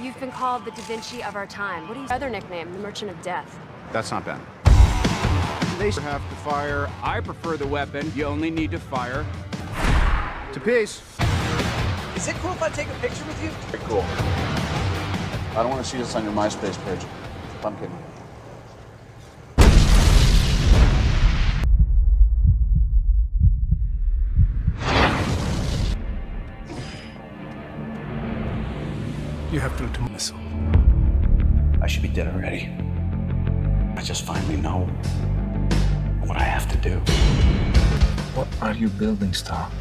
You've been called the Da Vinci of our time. What is your other nickname? The Merchant of Death. That's not Ben. They have to fire. I prefer the weapon. You only need to fire. To peace. Is it cool if I take a picture with you? Very cool. I don't want to see this on your MySpace page. I'm kidding. You have built a missile. I should be dead already. I just finally know what I have to do. What are you building, Stark?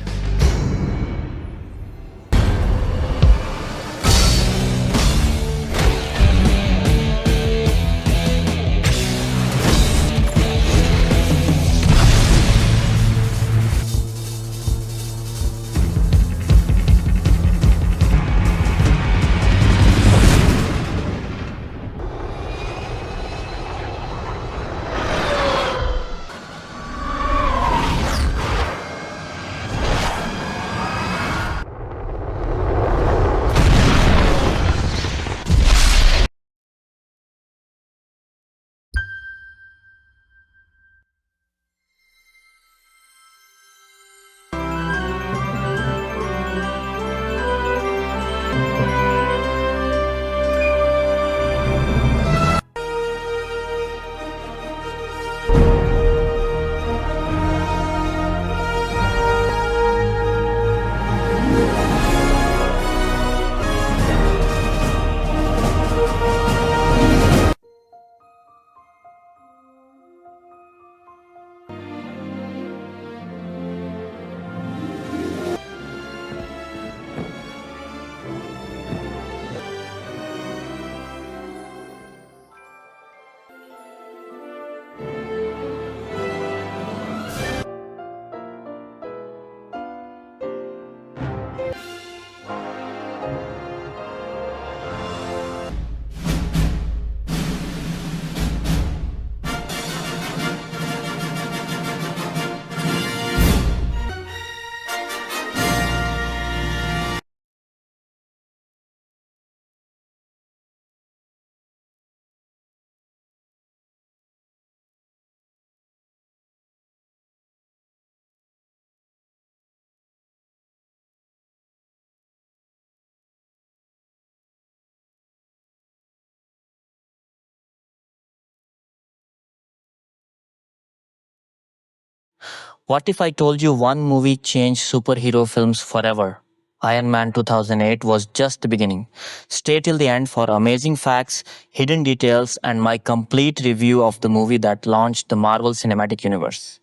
What if I told you one movie changed superhero films forever? Iron Man 2008 was just the beginning. Stay till the end for amazing facts, hidden details, and my complete review of the movie that launched the Marvel Cinematic Universe.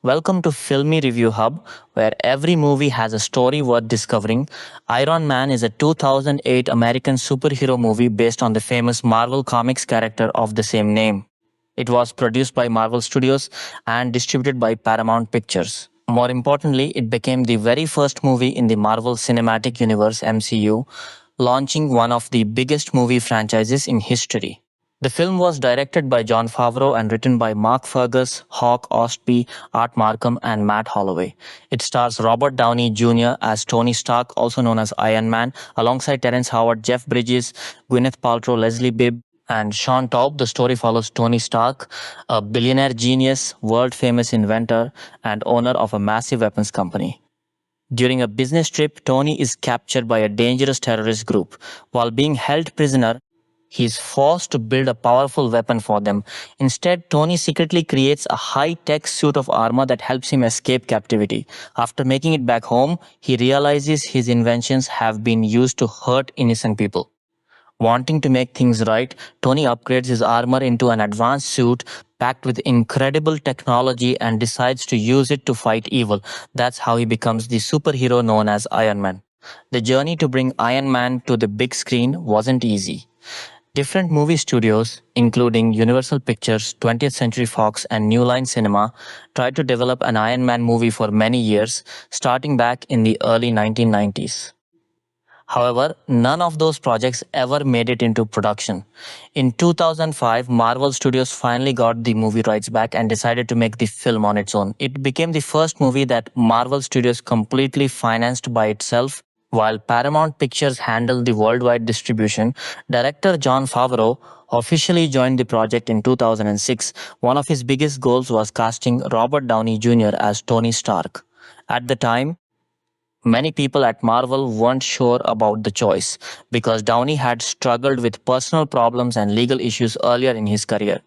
Welcome to Filmy Review Hub, where every movie has a story worth discovering. Iron Man is a 2008 American superhero movie based on the famous Marvel Comics character of the same name. It was produced by Marvel Studios and distributed by Paramount Pictures. More importantly, it became the very first movie in the Marvel Cinematic Universe (MCU), launching one of the biggest movie franchises in history. The film was directed by Jon Favreau and written by Mark Fergus, Hawk Ostby, Art Markham, and Matt Holloway. It stars Robert Downey Jr. as Tony Stark, also known as Iron Man, alongside Terrence Howard, Jeff Bridges, Gwyneth Paltrow, Leslie Bibb, and Sean Taub. The story follows Tony Stark, a billionaire genius, world-famous inventor, and owner of a massive weapons company. During a business trip, Tony is captured by a dangerous terrorist group. While being held prisoner, he is forced to build a powerful weapon for them. Instead, Tony secretly creates a high-tech suit of armor that helps him escape captivity. After making it back home, he realizes his inventions have been used to hurt innocent people. Wanting to make things right, Tony upgrades his armor into an advanced suit packed with incredible technology and decides to use it to fight evil. That's how he becomes the superhero known as Iron Man. The journey to bring Iron Man to the big screen wasn't easy. Different movie studios, including Universal Pictures, 20th Century Fox, and New Line Cinema, tried to develop an Iron Man movie for many years, starting back in the early 1990s. However, none of those projects ever made it into production. In 2005, Marvel Studios finally got the movie rights back and decided to make the film on its own. It became the first movie that Marvel Studios completely financed by itself While Paramount Pictures handled the worldwide distribution, director Jon Favreau officially joined the project in 2006. One of his biggest goals was casting Robert Downey Jr. as Tony Stark. At the time, many people at Marvel weren't sure about the choice because Downey had struggled with personal problems and legal issues earlier in his career.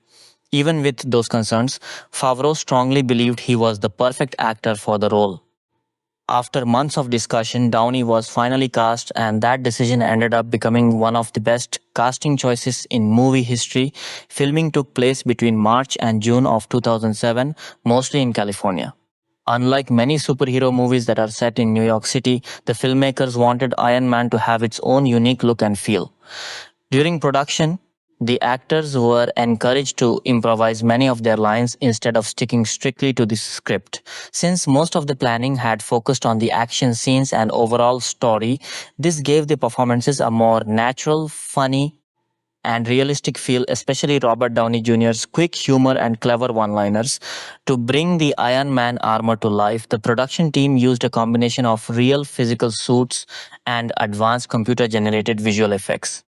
Even with those concerns, Favreau strongly believed he was the perfect actor for the role. After months of discussion, Downey was finally cast, and that decision ended up becoming one of the best casting choices in movie history. Filming took place between March and June of 2007, mostly in California. Unlike many superhero movies that are set in New York City, the filmmakers wanted Iron Man to have its own unique look and feel. During production, the actors were encouraged to improvise many of their lines instead of sticking strictly to the script. Since most of the planning had focused on the action scenes and overall story, this gave the performances a more natural, funny, and realistic feel, especially Robert Downey Jr.'s quick humor and clever one-liners. To bring the Iron Man armor to life, the production team used a combination of real physical suits and advanced computer-generated visual effects.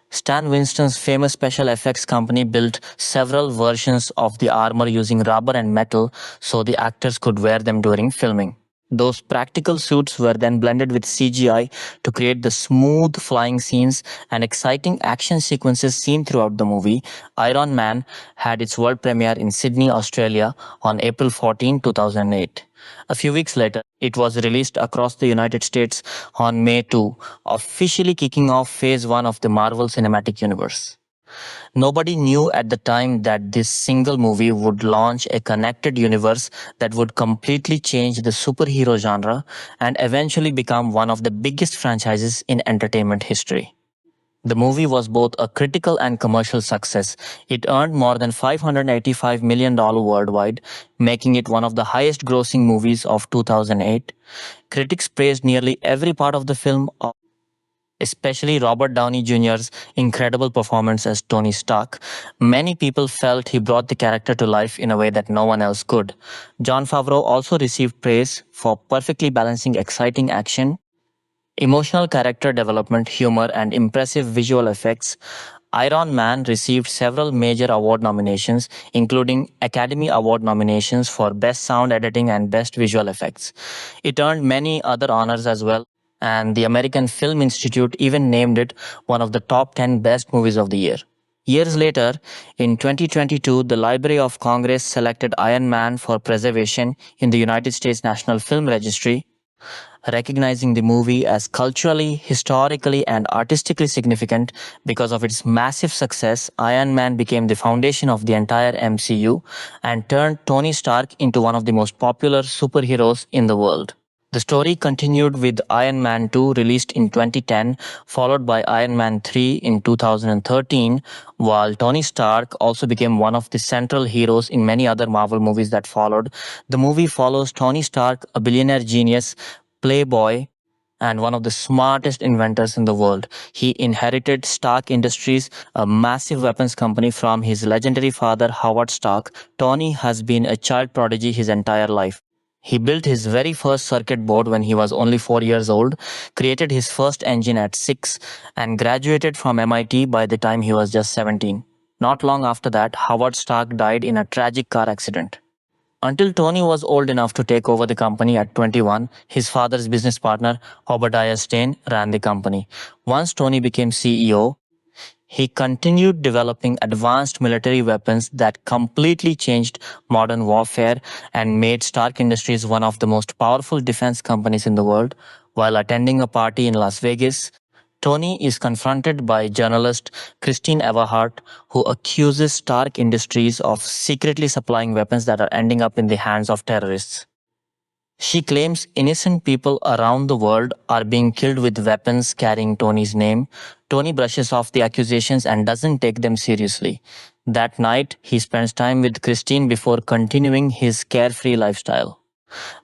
Stan Winston's famous special effects company built several versions of the armor using rubber and metal so the actors could wear them during filming. Those practical suits were then blended with CGI to create the smooth flying scenes and exciting action sequences seen throughout the movie. Iron Man had its world premiere in Sydney, Australia on April 14, 2008. A few weeks later, it was released across the United States on May 2, officially kicking off Phase 1 of the Marvel Cinematic Universe. Nobody knew at the time that this single movie would launch a connected universe that would completely change the superhero genre and eventually become one of the biggest franchises in entertainment history. The movie was both a critical and commercial success. It earned more than $585 million worldwide, making it one of the highest grossing movies of 2008. Critics praised nearly every part of the film, especially Robert Downey Jr.'s incredible performance as Tony Stark. Many people felt he brought the character to life in a way that no one else could. Jon Favreau also received praise for perfectly balancing exciting action, emotional character development, humor, and impressive visual effects. Iron Man received several major award nominations, including Academy Award nominations for Best Sound Editing and Best Visual Effects. It earned many other honors as well, and the American Film Institute even named it one of the top 10 best movies of the year. Years later, in 2022, the Library of Congress selected Iron Man for preservation in the United States National Film Registry, recognizing the movie as culturally, historically, and artistically significant. Because of its massive success, Iron Man became the foundation of the entire MCU and turned Tony Stark into one of the most popular superheroes in the world. The story continued with Iron Man 2 released in 2010, followed by Iron Man 3 in 2013, while Tony Stark also became one of the central heroes in many other Marvel movies that followed. The movie follows Tony Stark, a billionaire genius, playboy, and one of the smartest inventors in the world. He inherited Stark Industries, a massive weapons company, from his legendary father, Howard Stark. Tony has been a child prodigy his entire life. He built his very first circuit board when he was only 4 years old, created his first engine at 6, and graduated from MIT by the time he was just 17. Not long after that, Howard Stark died in a tragic car accident. Until Tony was old enough to take over the company at 21, his father's business partner, Obadiah Stane, ran the company. Once Tony became CEO, he continued developing advanced military weapons that completely changed modern warfare and made Stark Industries one of the most powerful defense companies in the world. While attending a party in Las Vegas, Tony is confronted by journalist Christine Everhart, who accuses Stark Industries of secretly supplying weapons that are ending up in the hands of terrorists. She claims innocent people around the world are being killed with weapons carrying Tony's name. Tony brushes off the accusations and doesn't take them seriously. That night, he spends time with Christine before continuing his carefree lifestyle.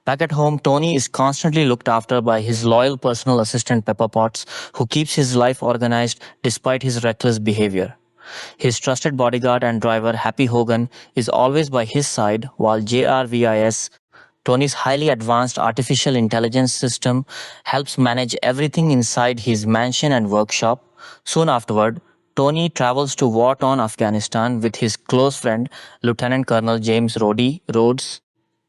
Back at home, Tony is constantly looked after by his loyal personal assistant Pepper Potts, who keeps his life organized despite his reckless behavior. His trusted bodyguard and driver, Happy Hogan, is always by his side, while JRVIS Tony's highly advanced artificial intelligence system helps manage everything inside his mansion and workshop. Soon afterward, Tony travels to war-torn Afghanistan with his close friend, Lieutenant Colonel James Rhodes,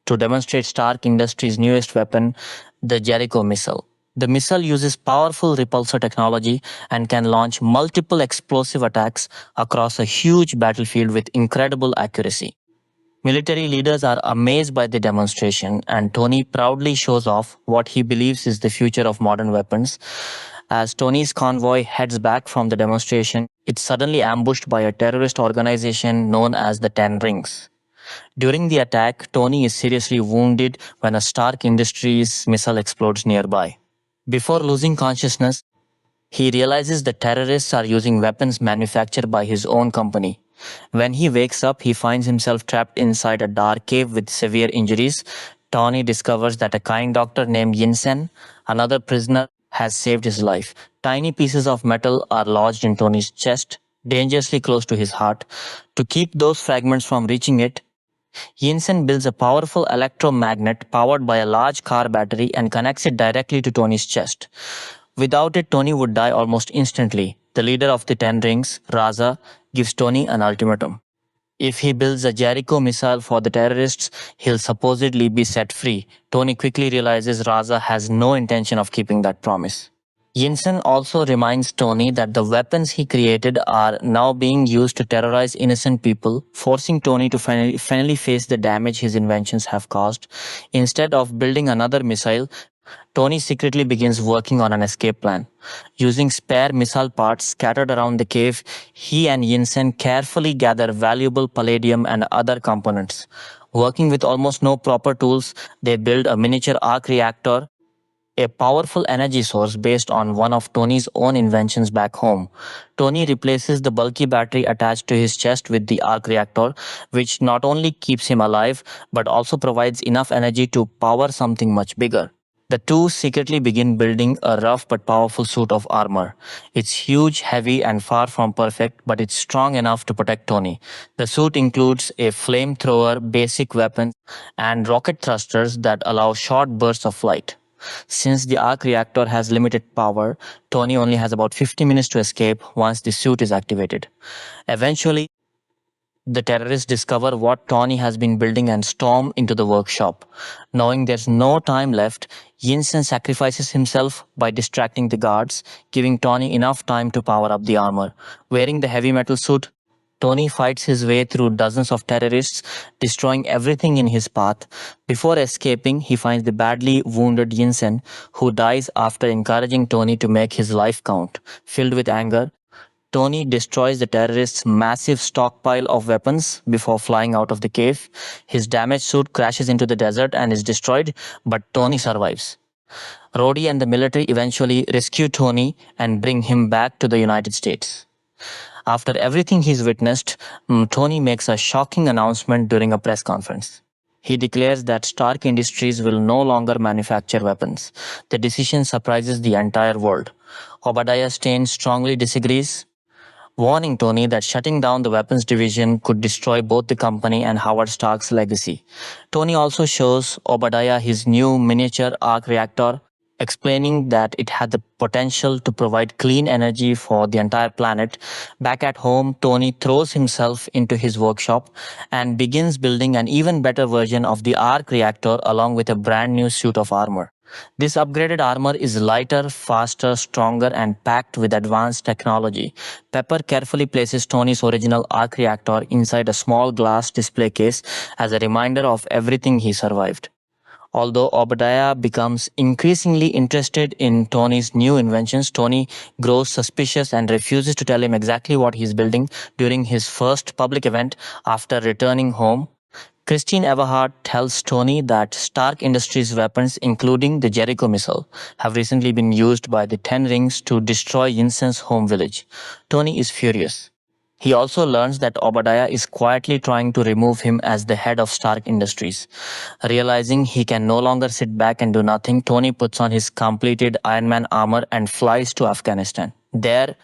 to demonstrate Stark Industries' newest weapon, the Jericho missile. The missile uses powerful repulsor technology and can launch multiple explosive attacks across a huge battlefield with incredible accuracy. Military leaders are amazed by the demonstration, and Tony proudly shows off what he believes is the future of modern weapons. As Tony's convoy heads back from the demonstration, it's suddenly ambushed by a terrorist organization known as the Ten Rings. During the attack, Tony is seriously wounded when a Stark Industries missile explodes nearby. Before losing consciousness, he realizes the terrorists are using weapons manufactured by his own company. When he wakes up, he finds himself trapped inside a dark cave with severe injuries. Tony discovers that a kind doctor named Yinsen, another prisoner, has saved his life. Tiny pieces of metal are lodged in Tony's chest, dangerously close to his heart. To keep those fragments from reaching it, Yinsen builds a powerful electromagnet powered by a large car battery and connects it directly to Tony's chest. Without it, Tony would die almost instantly. The leader of the Ten Rings, Raza, gives Tony an ultimatum. If he builds a Jericho missile for the terrorists, he'll supposedly be set free. Tony quickly realizes Raza has no intention of keeping that promise. Yinsen also reminds Tony that the weapons he created are now being used to terrorize innocent people, forcing Tony to finally face the damage his inventions have caused. Instead of building another missile, Tony secretly begins working on an escape plan. Using spare missile parts scattered around the cave, he and Yinsen carefully gather valuable palladium and other components. Working with almost no proper tools, they build a miniature arc reactor, a powerful energy source based on one of Tony's own inventions back home. Tony replaces the bulky battery attached to his chest with the arc reactor, which not only keeps him alive, but also provides enough energy to power something much bigger. The two secretly begin building a rough but powerful suit of armor. It's huge, heavy, and far from perfect, but it's strong enough to protect Tony. The suit includes a flamethrower, basic weapons, and rocket thrusters that allow short bursts of flight. Since the arc reactor has limited power, Tony only has about 50 minutes to escape once the suit is activated. Eventually, the terrorists discover what Tony has been building and storm into the workshop. Knowing there's no time left, Yinsen sacrifices himself by distracting the guards, giving Tony enough time to power up the armor. Wearing the heavy metal suit, Tony fights his way through dozens of terrorists, destroying everything in his path. Before escaping, he finds the badly wounded Yinsen, who dies after encouraging Tony to make his life count. Filled with anger, Tony destroys the terrorists' massive stockpile of weapons before flying out of the cave. His damaged suit crashes into the desert and is destroyed, but Tony survives. Rhodey and the military eventually rescue Tony and bring him back to the United States. After everything he's witnessed, Tony makes a shocking announcement during a press conference. He declares that Stark Industries will no longer manufacture weapons. The decision surprises the entire world. Obadiah Stane strongly disagrees, warning Tony that shutting down the weapons division could destroy both the company and Howard Stark's legacy. Tony also shows Obadiah his new miniature arc reactor, explaining that it had the potential to provide clean energy for the entire planet. Back at home, Tony throws himself into his workshop and begins building an even better version of the arc reactor along with a brand new suit of armor. This upgraded armor is lighter, faster, stronger, and packed with advanced technology. Pepper carefully places Tony's original arc reactor inside a small glass display case as a reminder of everything he survived. Although Obadiah becomes increasingly interested in Tony's new inventions, Tony grows suspicious and refuses to tell him exactly what he's building during his first public event after returning home. Christine Everhart tells Tony that Stark Industries weapons, including the Jericho missile, have recently been used by the Ten Rings to destroy Yinsen's home village. Tony is furious. He also learns that Obadiah is quietly trying to remove him as the head of Stark Industries. Realizing he can no longer sit back and do nothing, Tony puts on his completed Iron Man armor and flies to Afghanistan. There,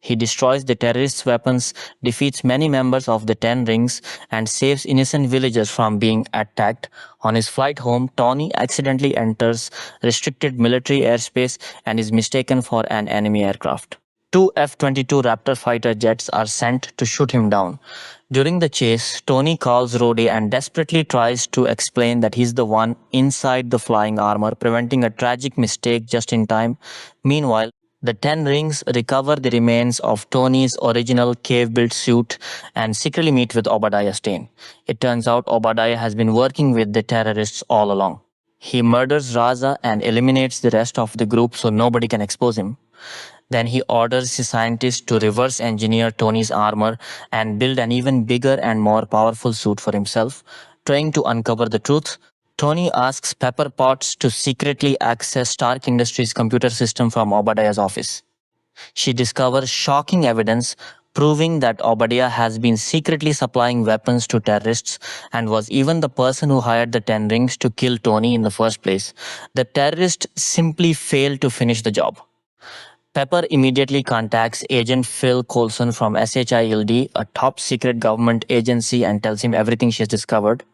He destroys the terrorists' weapons, defeats many members of the Ten Rings, and saves innocent villagers from being attacked. On his flight home, Tony accidentally enters restricted military airspace and is mistaken for an enemy aircraft. Two F-22 Raptor fighter jets are sent to shoot him down. During the chase, Tony calls Rhodey and desperately tries to explain that he's the one inside the flying armor, preventing a tragic mistake just in time. Meanwhile, the Ten Rings recover the remains of Tony's original cave-built suit and secretly meet with Obadiah Stane. It turns out Obadiah has been working with the terrorists all along. He murders Raza and eliminates the rest of the group so nobody can expose him. Then he orders his scientists to reverse engineer Tony's armor and build an even bigger and more powerful suit for himself. Trying to uncover the truth, Tony asks Pepper Potts to secretly access Stark Industries' computer system from Obadiah's office. She discovers shocking evidence proving that Obadiah has been secretly supplying weapons to terrorists and was even the person who hired the Ten Rings to kill Tony in the first place. The terrorists simply failed to finish the job. Pepper immediately contacts Agent Phil Coulson from SHIELD, a top secret government agency, and tells him everything she has discovered.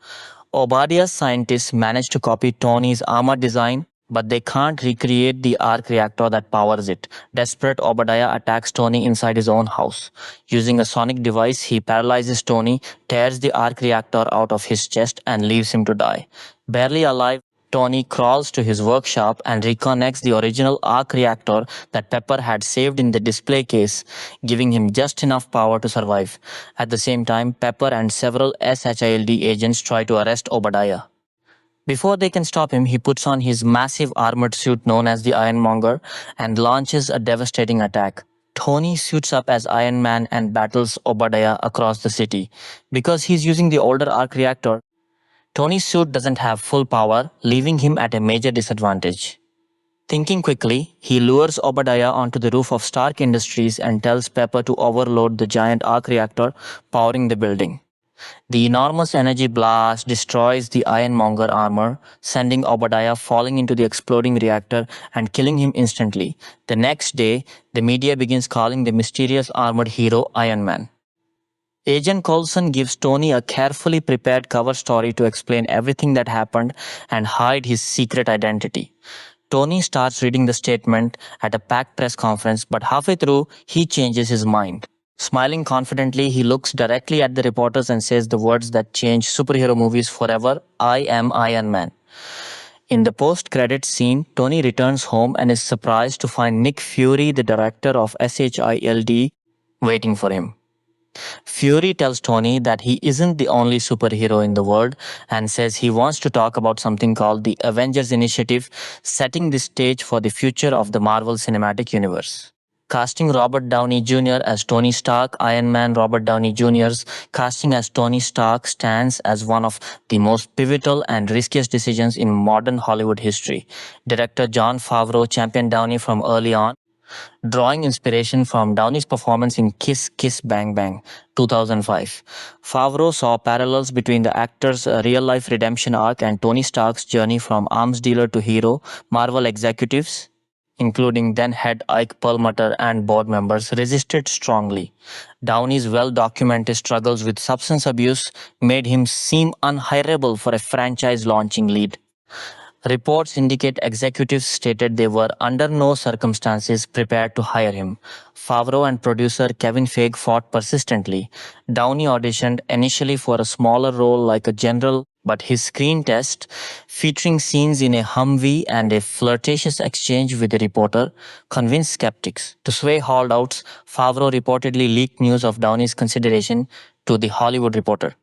Obadiah's scientists manage to copy Tony's armor design, but they can't recreate the arc reactor that powers it. Desperate, Obadiah attacks Tony inside his own house. Using a sonic device, he paralyzes Tony, tears the arc reactor out of his chest, and leaves him to die. Barely alive, Tony crawls to his workshop and reconnects the original arc reactor that Pepper had saved in the display case, giving him just enough power to survive. At the same time, Pepper and several SHIELD agents try to arrest Obadiah. Before they can stop him, he puts on his massive armored suit known as the Ironmonger and launches a devastating attack. Tony suits up as Iron Man and battles Obadiah across the city. Because he's using the older arc reactor, Tony's suit doesn't have full power, leaving him at a major disadvantage. Thinking quickly, he lures Obadiah onto the roof of Stark Industries and tells Pepper to overload the giant arc reactor powering the building. The enormous energy blast destroys the Ironmonger armor, sending Obadiah falling into the exploding reactor and killing him instantly. The next day, the media begins calling the mysterious armored hero Iron Man. Agent Coulson gives Tony a carefully prepared cover story to explain everything that happened and hide his secret identity. Tony starts reading the statement at a packed press conference, but halfway through, he changes his mind. Smiling confidently, he looks directly at the reporters and says the words that change superhero movies forever: "I am Iron Man." In the post-credits scene, Tony returns home and is surprised to find Nick Fury, the director of SHIELD, waiting for him. Fury tells Tony that he isn't the only superhero in the world and says he wants to talk about something called the Avengers Initiative, setting the stage for the future of the Marvel Cinematic Universe. Casting Robert Downey Jr. as Tony Stark, Iron Man Robert Downey Jr.'s casting as Tony Stark stands as one of the most pivotal and riskiest decisions in modern Hollywood history. Director Jon Favreau championed Downey from early on, drawing inspiration from Downey's performance in Kiss Kiss Bang Bang 2005. Favreau saw parallels between the actor's real-life redemption arc and Tony Stark's journey from arms dealer to hero. Marvel executives, including then-head Ike Perlmutter and board members, resisted strongly. Downey's well-documented struggles with substance abuse made him seem unhireable for a franchise-launching lead. Reports indicate executives stated they were under no circumstances prepared to hire him. Favreau and producer Kevin Feige fought persistently. Downey auditioned initially for a smaller role like a general, but his screen test, featuring scenes in a Humvee and a flirtatious exchange with a reporter, convinced skeptics. To sway holdouts, Favreau reportedly leaked news of Downey's consideration to The Hollywood Reporter.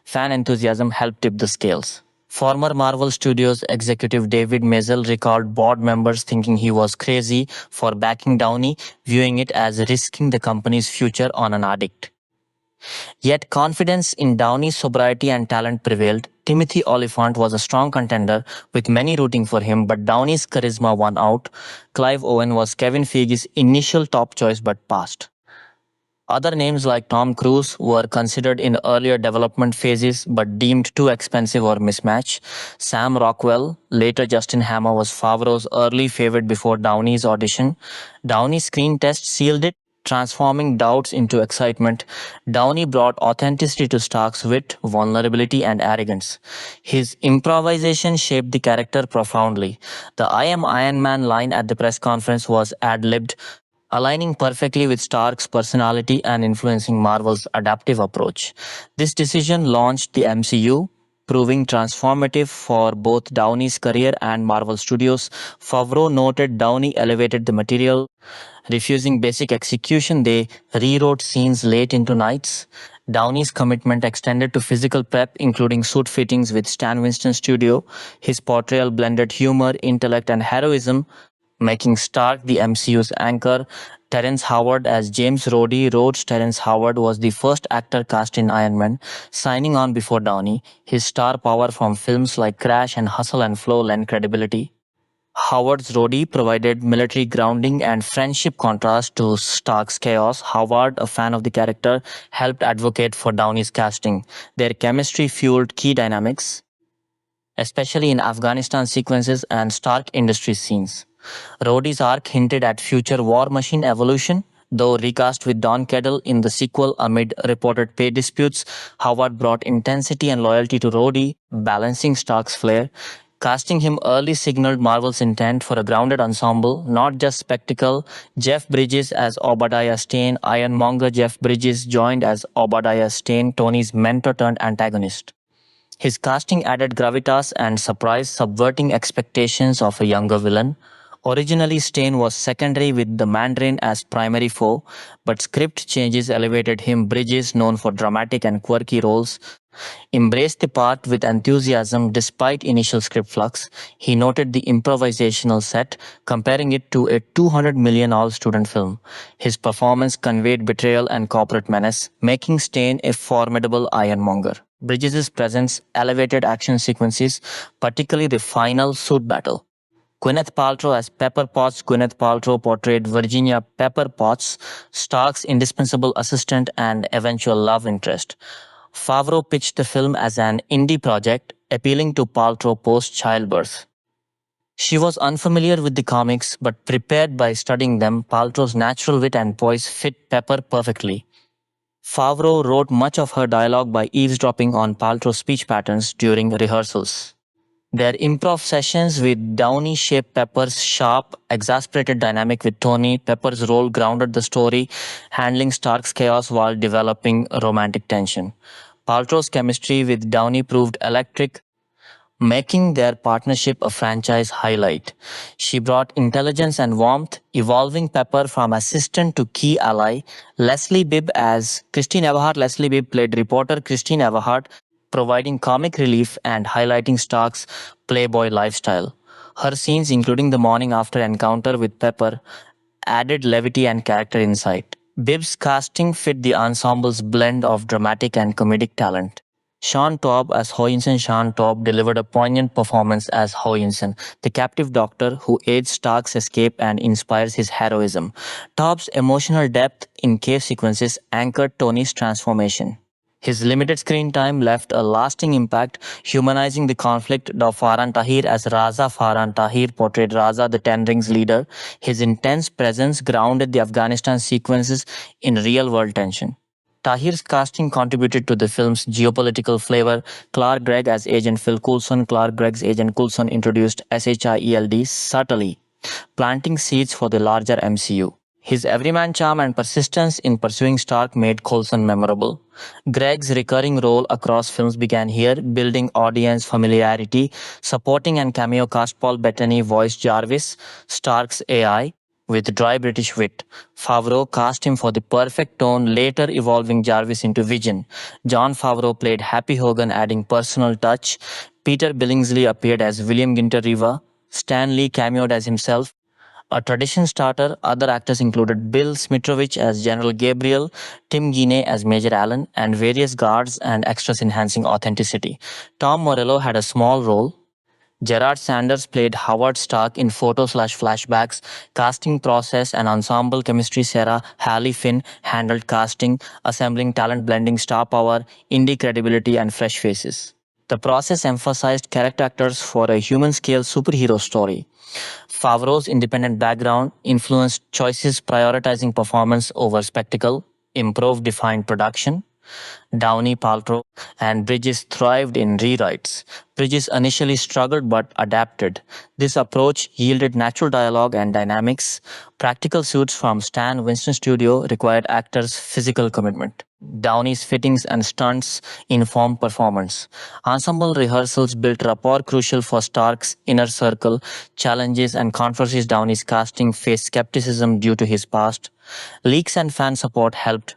Fan enthusiasm helped tip the scales. Former Marvel Studios executive David Maisel recalled board members thinking he was crazy for backing Downey, viewing it as risking the company's future on an addict. Yet confidence in Downey's sobriety and talent prevailed. Timothy Olyphant was a strong contender, with many rooting for him, but Downey's charisma won out. Clive Owen was Kevin Feige's initial top choice but passed. Other names like Tom Cruise were considered in earlier development phases but deemed too expensive or mismatch. Sam Rockwell, later Justin Hammer, was Favreau's early favorite before Downey's audition. Downey's screen test sealed it. Transforming doubts into excitement, Downey brought authenticity to Stark's wit, vulnerability, and arrogance. His improvisation shaped the character profoundly. The "I am Iron Man" line at the press conference was ad-libbed, aligning perfectly with Stark's personality and influencing Marvel's adaptive approach. This decision launched the MCU, proving transformative for both Downey's career and Marvel Studios. Favreau noted Downey elevated the material, refusing basic execution. They rewrote scenes late into nights. Downey's commitment extended to physical prep, including suit fittings with Stan Winston Studio. His portrayal blended humor, intellect, and heroism, making Stark the MCU's anchor. Terrence Howard as James Rhodey wrote Terrence Howard was the first actor cast in Iron Man, signing on before Downey. His star power from films like Crash and Hustle and Flow lent credibility. Howard's Rhodey provided military grounding and friendship contrast to Stark's chaos. Howard, a fan of the character, helped advocate for Downey's casting. Their chemistry fueled key dynamics, especially in Afghanistan sequences and Stark Industries scenes. Rhodey's arc hinted at future war machine evolution. Though recast with Don Cheadle in the sequel amid reported pay disputes, Howard brought intensity and loyalty to Rhodey, balancing Stark's flair. Casting him early signaled Marvel's intent for a grounded ensemble, not just spectacle. Jeff Bridges as Obadiah Stane, Ironmonger Jeff Bridges joined as Obadiah Stane, Tony's mentor turned antagonist. His casting added gravitas and surprise, subverting expectations of a younger villain. Originally, Stane was secondary with the Mandarin as primary foe, but script changes elevated him. Bridges, known for dramatic and quirky roles, embraced the part with enthusiasm despite initial script flux. He noted the improvisational set, comparing it to a $200 million all-student film. His performance conveyed betrayal and corporate menace, making Stane a formidable ironmonger. Bridges' presence elevated action sequences, particularly the final suit battle. Gwyneth Paltrow as Pepper Potts. Gwyneth Paltrow portrayed Virginia Pepper Potts, Stark's indispensable assistant and eventual love interest. Favreau pitched the film as an indie project, appealing to Paltrow post-childbirth. She was unfamiliar with the comics, but prepared by studying them. Paltrow's natural wit and poise fit Pepper perfectly. Favreau wrote much of her dialogue by eavesdropping on Paltrow's speech patterns during rehearsals. Their improv sessions with Downey shaped Pepper's sharp, exasperated dynamic with Tony. Pepper's role grounded the story, handling Stark's chaos while developing romantic tension. Paltrow's chemistry with Downey proved electric, making their partnership a franchise highlight. She brought intelligence and warmth, evolving Pepper from assistant to key ally. Leslie Bibb as Christine Everhart. Leslie Bibb played reporter Christine Everhart, providing comic relief and highlighting Stark's playboy lifestyle. Her scenes, including the morning after encounter with Pepper, added levity and character insight. Bibb's casting fit the ensemble's blend of dramatic and comedic talent. Sean Taub as Hoyinson. Sean Taub delivered a poignant performance as Hoyinson, the captive doctor who aids Stark's escape and inspires his heroism. Taub's emotional depth in cave sequences anchored Tony's transformation. His limited screen time left a lasting impact, humanizing the conflict. Farhan Tahir as Raza. Farhan Tahir portrayed Raza, the Ten Rings leader. His intense presence grounded the Afghanistan sequences in real-world tension. Tahir's casting contributed to the film's geopolitical flavor. Clark Gregg as Agent Phil Coulson. Clark Gregg's Agent Coulson introduced SHIELD subtly, planting seeds for the larger MCU. His everyman charm and persistence in pursuing Stark made Coulson memorable. Gregg's recurring role across films began here, building audience familiarity. Supporting and cameo cast Paul Bettany voiced Jarvis, Stark's AI, with dry British wit. Favreau cast him for the perfect tone, later evolving Jarvis into Vision. Jon Favreau played Happy Hogan, adding personal touch. Peter Billingsley appeared as William Ginter Riva. Stan Lee cameoed as himself, a tradition starter. Other actors included Bill Smitrovich as General Gabriel, Tim Guinea as Major Allen, and various guards and extras enhancing authenticity. Tom Morello had a small role. Gerard Sanders played Howard Stark in photo/flashbacks. Casting process and ensemble chemistry. Sarah Halley Finn handled casting, assembling talent, blending star power, indie credibility, and fresh faces. The process emphasized character actors for a human-scale superhero story. Favreau's independent background influenced choices prioritizing performance over spectacle, improv defined production. Downey, Paltrow, and Bridges thrived in rewrites. Bridges initially struggled but adapted. This approach yielded natural dialogue and dynamics. Practical suits from Stan Winston Studio required actors' physical commitment. Downey's fittings and stunts informed performance. Ensemble rehearsals built rapport crucial for Stark's inner circle. Challenges and controversies Downey's casting faced skepticism due to his past. Leaks and fan support helped.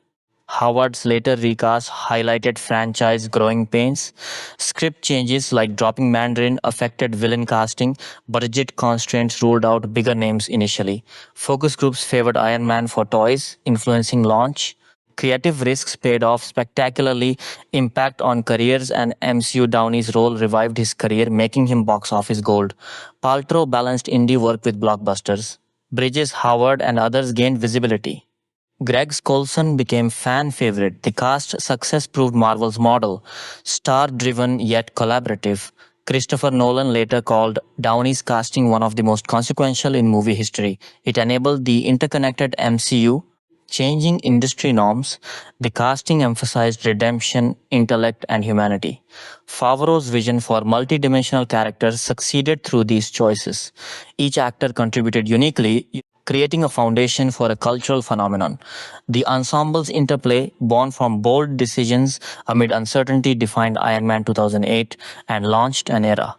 Howard's later recast highlighted franchise growing pains. Script changes like dropping Mandarin affected villain casting. Budget constraints ruled out bigger names initially. Focus groups favored Iron Man for toys, influencing launch. Creative risks paid off spectacularly. Impact on careers and MCU Downey's role revived his career, making him box office gold. Paltrow balanced indie work with blockbusters. Bridges, Howard, and others gained visibility. Greg Colson became fan favorite. The cast success proved Marvel's model, star-driven yet collaborative. Christopher Nolan later called Downey's casting one of the most consequential in movie history. It enabled the interconnected MCU, changing industry norms. The casting emphasized redemption, intellect, and humanity. Favreau's vision for multidimensional characters succeeded through these choices. Each actor contributed uniquely, creating a foundation for a cultural phenomenon. The ensemble's interplay, born from bold decisions amid uncertainty, defined Iron Man 2008 and launched an era.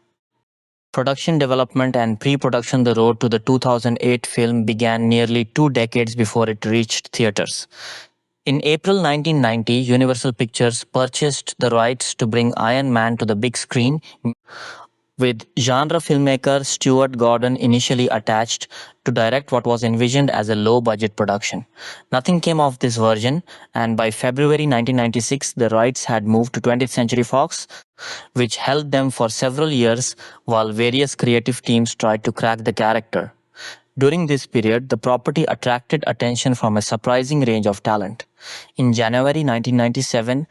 Production development and pre-production. The road to the 2008 film began nearly 2 decades before it reached theaters. In April 1990, Universal Pictures purchased the rights to bring Iron Man to the big screen, with genre filmmaker Stuart Gordon initially attached to direct what was envisioned as a low-budget production. Nothing came of this version, and by February 1996, the rights had moved to 20th Century Fox, which held them for several years while various creative teams tried to crack the character. During this period, the property attracted attention from a surprising range of talent. In January 1997,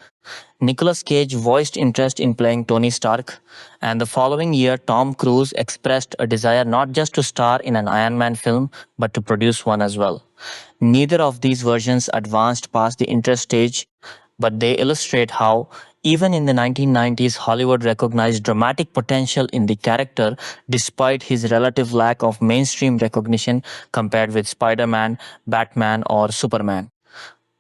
Nicolas Cage voiced interest in playing Tony Stark, and the following year Tom Cruise expressed a desire not just to star in an Iron Man film, but to produce one as well. Neither of these versions advanced past the interest stage, but they illustrate how, even in the 1990s, Hollywood recognized dramatic potential in the character despite his relative lack of mainstream recognition compared with Spider-Man, Batman, or Superman.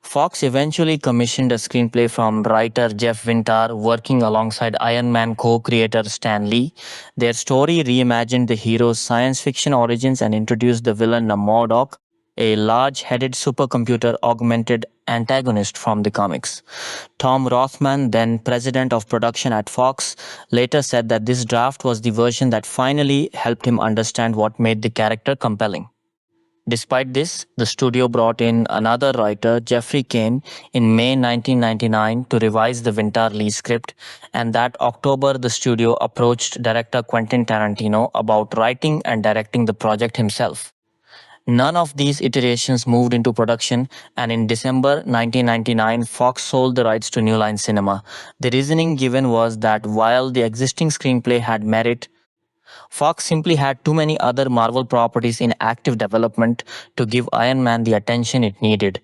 Fox eventually commissioned a screenplay from writer Jeff Winter, working alongside Iron Man co-creator Stan Lee. Their story reimagined the hero's science fiction origins and introduced the villain MODOK, a large-headed supercomputer augmented antagonist from the comics. Tom Rothman, then president of production at Fox, later said that this draft was the version that finally helped him understand what made the character compelling. Despite this, the studio brought in another writer, Jeffrey Kane, in May 1999 to revise the Winter-Lee script, and that October the studio approached director Quentin Tarantino about writing and directing the project himself. None of these iterations moved into production, and in December 1999, Fox sold the rights to New Line Cinema. The reasoning given was that while the existing screenplay had merit, Fox simply had too many other Marvel properties in active development to give Iron Man the attention it needed.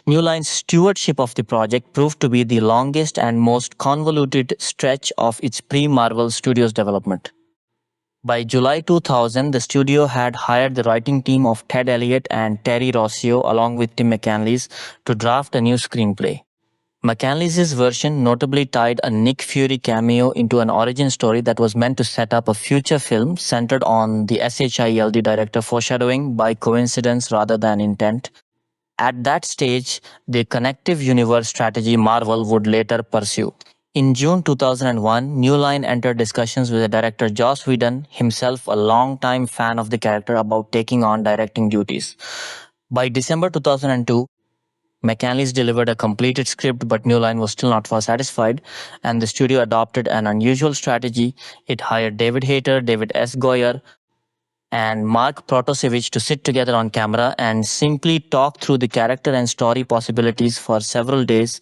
New Line's stewardship of the project proved to be the longest and most convoluted stretch of its pre-Marvel Studios development. By July 2000, the studio had hired the writing team of Ted Elliott and Terry Rossio along with Tim McCanlies to draft a new screenplay. McCanlies' version notably tied a Nick Fury cameo into an origin story that was meant to set up a future film centered on the SHIELD director, foreshadowing by coincidence rather than intent. At that stage, the connective universe strategy Marvel would later pursue. In June 2001, New Line entered discussions with the director Joss Whedon, himself a longtime fan of the character, about taking on directing duties. By December 2002, McCanlies delivered a completed script, but New Line was still not satisfied, and the studio adopted an unusual strategy. It hired David Hayter, David S. Goyer, and Mark Protosevich to sit together on camera and simply talk through the character and story possibilities for several days,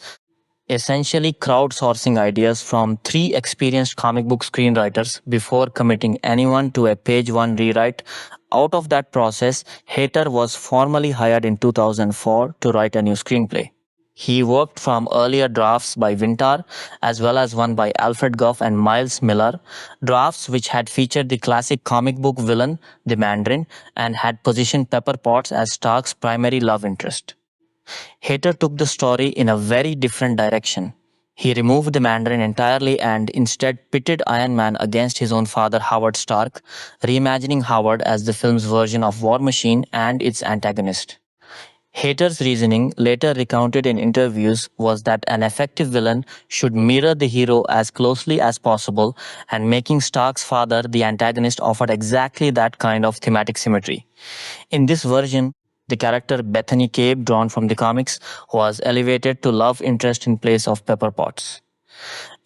essentially crowdsourcing ideas from 3 experienced comic book screenwriters before committing anyone to a page 1 rewrite Out of that process, Hater was formally hired in 2004 to write a new screenplay. He worked from earlier drafts by Vintar as well as one by Alfred Gough and Miles Miller, drafts which had featured the classic comic book villain, the Mandarin, and had positioned Pepper Potts as Stark's primary love interest. Hater took the story in a very different direction. He removed the Mandarin entirely and instead pitted Iron Man against his own father Howard Stark, reimagining Howard as the film's version of War Machine and its antagonist. Hater's reasoning, later recounted in interviews, was that an effective villain should mirror the hero as closely as possible, and making Stark's father the antagonist offered exactly that kind of thematic symmetry. In this version, the character Bethany Cabe, drawn from the comics, was elevated to love interest in place of Pepper Potts.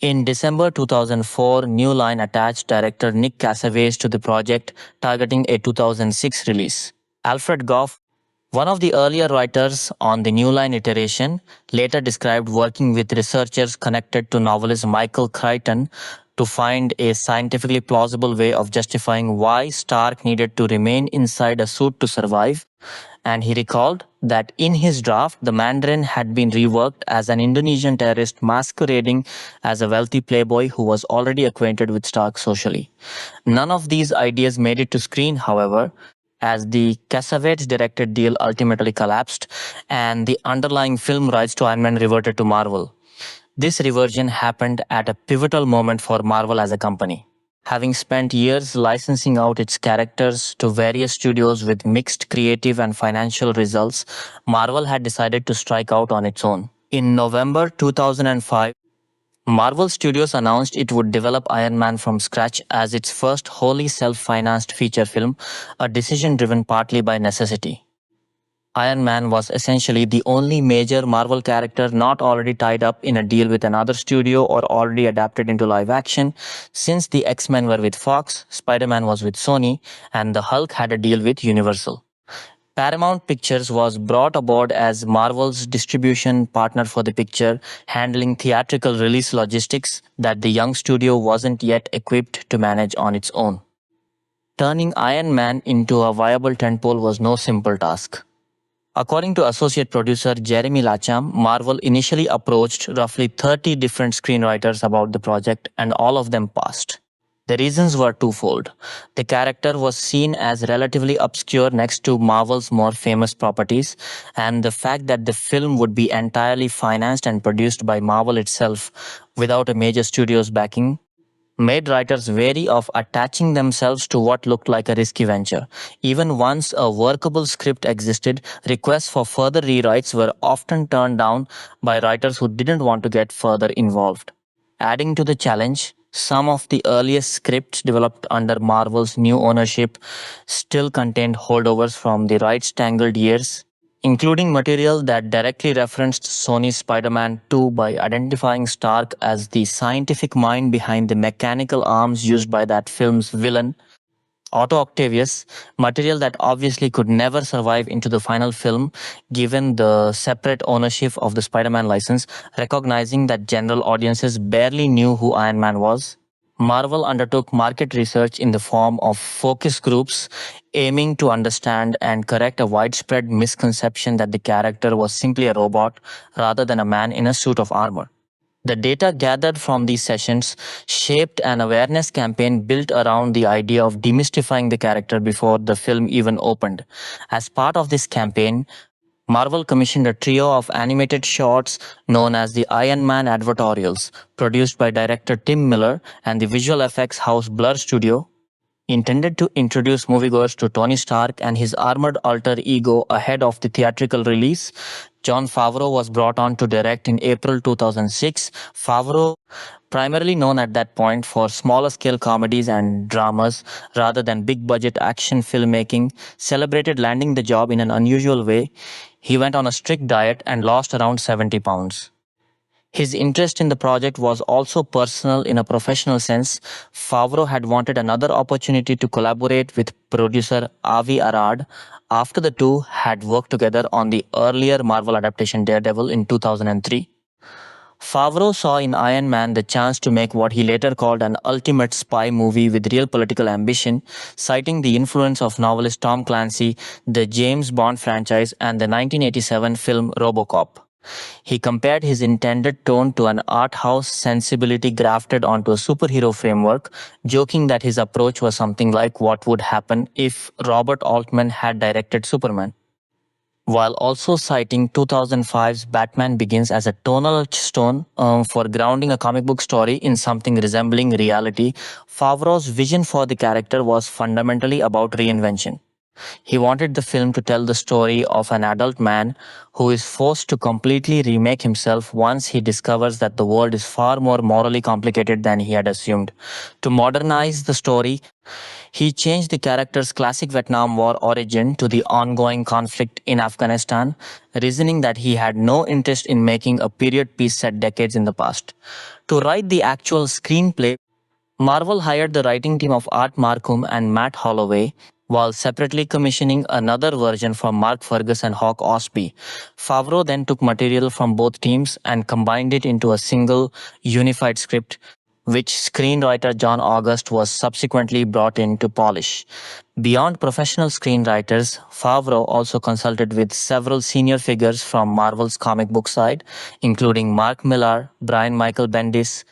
In December 2004, New Line attached director Nick Cassavetes to the project, targeting a 2006 release. Alfred Gough, one of the earlier writers on the New Line iteration, later described working with researchers connected to novelist Michael Crichton to find a scientifically plausible way of justifying why Stark needed to remain inside a suit to survive, and he recalled that in his draft, the Mandarin had been reworked as an Indonesian terrorist masquerading as a wealthy playboy who was already acquainted with Stark socially. None of these ideas made it to screen, however, as the Cassavetes-directed deal ultimately collapsed and the underlying film rights to Iron Man reverted to Marvel. This reversion happened at a pivotal moment for Marvel as a company. Having spent years licensing out its characters to various studios with mixed creative and financial results, Marvel had decided to strike out on its own. In November 2005, Marvel Studios announced it would develop Iron Man from scratch as its first wholly self-financed feature film, a decision driven partly by necessity. Iron Man was essentially the only major Marvel character not already tied up in a deal with another studio or already adapted into live action, since the X-Men were with Fox, Spider-Man was with Sony, and the Hulk had a deal with Universal. Paramount Pictures was brought aboard as Marvel's distribution partner for the picture, handling theatrical release logistics that the young studio wasn't yet equipped to manage on its own. Turning Iron Man into a viable tentpole was no simple task. According to associate producer Jeremy Lacham, Marvel initially approached roughly 30 different screenwriters about the project, and all of them passed. The reasons were twofold. The character was seen as relatively obscure next to Marvel's more famous properties, and the fact that the film would be entirely financed and produced by Marvel itself without a major studio's backing made writers wary of attaching themselves to what looked like a risky venture. Even once a workable script existed, requests for further rewrites were often turned down by writers who didn't want to get further involved. Adding to the challenge, some of the earliest scripts developed under Marvel's new ownership still contained holdovers from the rights-tangled years, including material that directly referenced Sony's Spider-Man 2 by identifying Stark as the scientific mind behind the mechanical arms used by that film's villain, Otto Octavius, material that obviously could never survive into the final film given the separate ownership of the Spider-Man license, recognizing that general audiences barely knew who Iron Man was. Marvel undertook market research in the form of focus groups aiming to understand and correct a widespread misconception that the character was simply a robot rather than a man in a suit of armor. The data gathered from these sessions shaped an awareness campaign built around the idea of demystifying the character before the film even opened. As part of this campaign, Marvel commissioned a trio of animated shorts known as the Iron Man advertorials, produced by director Tim Miller and the visual effects house Blur Studio, intended to introduce moviegoers to Tony Stark and his armored alter ego ahead of the theatrical release. Jon Favreau was brought on to direct in April 2006. Favreau, primarily known at that point for smaller scale comedies and dramas rather than big budget action filmmaking, celebrated landing the job in an unusual way. He went on a strict diet and lost around 70 pounds. His interest in the project was also personal in a professional sense. Favreau had wanted another opportunity to collaborate with producer Avi Arad after the two had worked together on the earlier Marvel adaptation Daredevil in 2003. Favreau saw in Iron Man the chance to make what he later called an ultimate spy movie with real political ambition, citing the influence of novelist Tom Clancy, the James Bond franchise, and the 1987 film RoboCop. He compared his intended tone to an art house sensibility grafted onto a superhero framework, joking that his approach was something like what would happen if Robert Altman had directed Superman. While also citing 2005's Batman Begins as a tonal touchstone for grounding a comic book story in something resembling reality, Favreau's vision for the character was fundamentally about reinvention. He wanted the film to tell the story of an adult man who is forced to completely remake himself once he discovers that the world is far more morally complicated than he had assumed. To modernize the story, he changed the character's classic Vietnam War origin to the ongoing conflict in Afghanistan, reasoning that he had no interest in making a period piece set decades in the past. To write the actual screenplay, Marvel hired the writing team of Art Marcum and Matt Holloway, while separately commissioning another version from Mark Fergus and Hawk Osby. Favreau then took material from both teams and combined it into a single, unified script, which screenwriter John August was subsequently brought in to polish. Beyond professional screenwriters, Favreau also consulted with several senior figures from Marvel's comic book side, including Mark Millar, Brian Michael Bendis,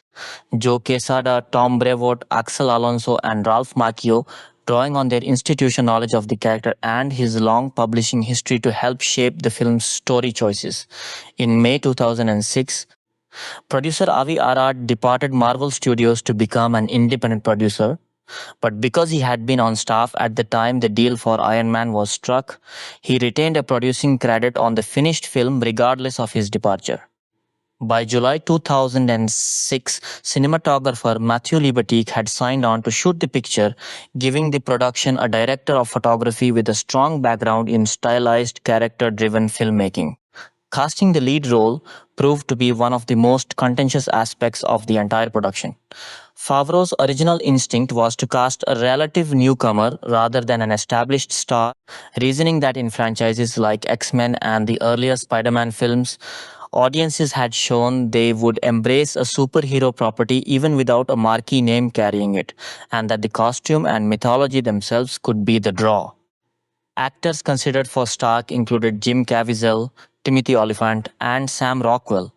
Joe Quesada, Tom Brevoort, Axel Alonso, and Ralph Macchio, drawing on their institutional knowledge of the character and his long publishing history to help shape the film's story choices. In May 2006, producer Avi Arad departed Marvel Studios to become an independent producer, but because he had been on staff at the time the deal for Iron Man was struck, he retained a producing credit on the finished film regardless of his departure. By July 2006, cinematographer Matthew Libatique had signed on to shoot the picture, giving the production a director of photography with a strong background in stylized, character-driven filmmaking. Casting the lead role proved to be one of the most contentious aspects of the entire production. Favreau's original instinct was to cast a relative newcomer rather than an established star, reasoning that in franchises like X-Men and the earlier Spider-Man films, audiences had shown they would embrace a superhero property even without a marquee name carrying it, and that the costume and mythology themselves could be the draw. Actors considered for Stark included Jim Caviezel, Timothy Olyphant, and Sam Rockwell.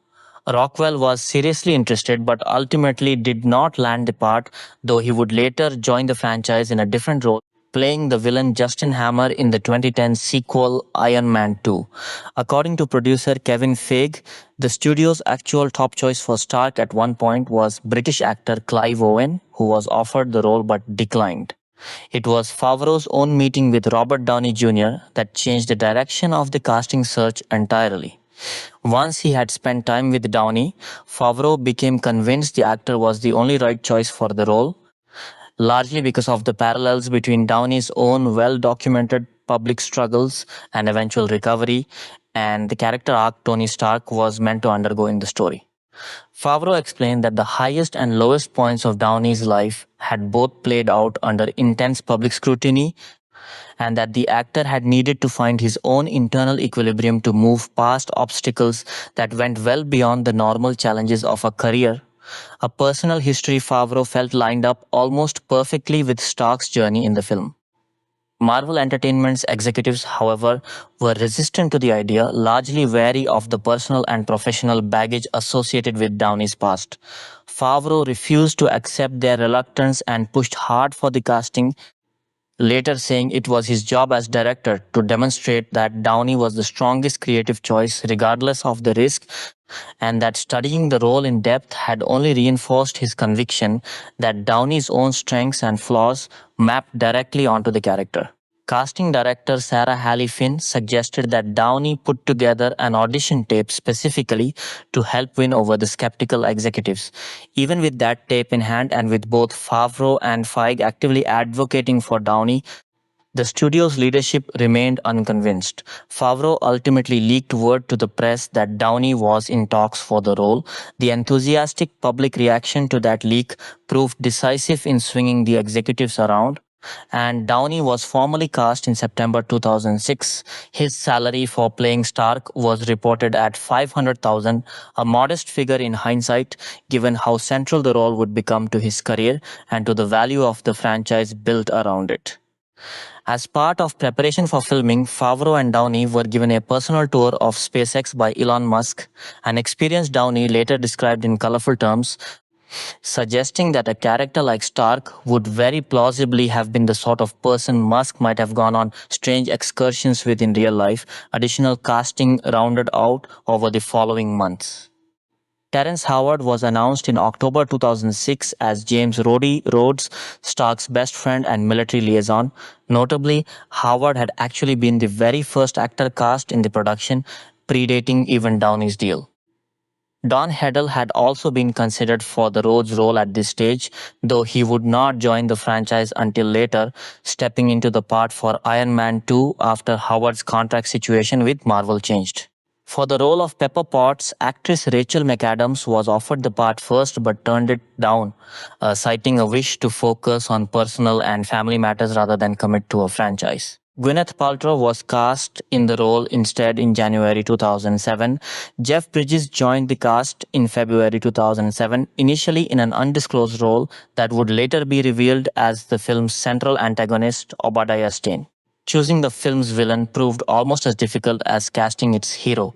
Rockwell was seriously interested but ultimately did not land the part, though he would later join the franchise in a different role, playing the villain Justin Hammer in the 2010 sequel Iron Man 2. According to producer Kevin Feige, the studio's actual top choice for Stark at one point was British actor Clive Owen, who was offered the role but declined. It was Favreau's own meeting with Robert Downey Jr. that changed the direction of the casting search entirely. Once he had spent time with Downey, Favreau became convinced the actor was the only right choice for the role, largely because of the parallels between Downey's own well-documented public struggles and eventual recovery, and the character arc Tony Stark was meant to undergo in the story. Favreau explained that the highest and lowest points of Downey's life had both played out under intense public scrutiny, and that the actor had needed to find his own internal equilibrium to move past obstacles that went well beyond the normal challenges of a career, a personal history Favreau felt lined up almost perfectly with Stark's journey in the film. Marvel Entertainment's executives, however, were resistant to the idea, largely wary of the personal and professional baggage associated with Downey's past. Favreau refused to accept their reluctance and pushed hard for the casting, later saying it was his job as director to demonstrate that Downey was the strongest creative choice regardless of the risk, and that studying the role in depth had only reinforced his conviction that Downey's own strengths and flaws mapped directly onto the character. Casting director Sarah Halley Finn suggested that Downey put together an audition tape specifically to help win over the skeptical executives. Even with that tape in hand and with both Favreau and Feige actively advocating for Downey, the studio's leadership remained unconvinced. Favreau ultimately leaked word to the press that Downey was in talks for the role. The enthusiastic public reaction to that leak proved decisive in swinging the executives around. and Downey was formally cast in September 2006. His salary for playing Stark was reported at $500,000, a modest figure in hindsight, given how central the role would become to his career and to the value of the franchise built around it. As part of preparation for filming, Favreau and Downey were given a personal tour of SpaceX by Elon Musk, an experience Downey later described in colorful terms, suggesting that a character like Stark would very plausibly have been the sort of person Musk might have gone on strange excursions with in real life. Additional casting rounded out over the following months. Terrence Howard was announced in October 2006 as James Rhodey Rhodes, Stark's best friend and military liaison. Notably, Howard had actually been the very first actor cast in the production, predating even Downey's deal. Don Heddle had also been considered for the Rhodes role at this stage, though he would not join the franchise until later, stepping into the part for Iron Man 2 after Howard's contract situation with Marvel changed. For the role of Pepper Potts, actress Rachel McAdams was offered the part first but turned it down, citing a wish to focus on personal and family matters rather than commit to a franchise. Gwyneth Paltrow was cast in the role instead in January 2007. Jeff Bridges joined the cast in February 2007, initially in an undisclosed role that would later be revealed as the film's central antagonist, Obadiah Stane. Choosing the film's villain proved almost as difficult as casting its hero.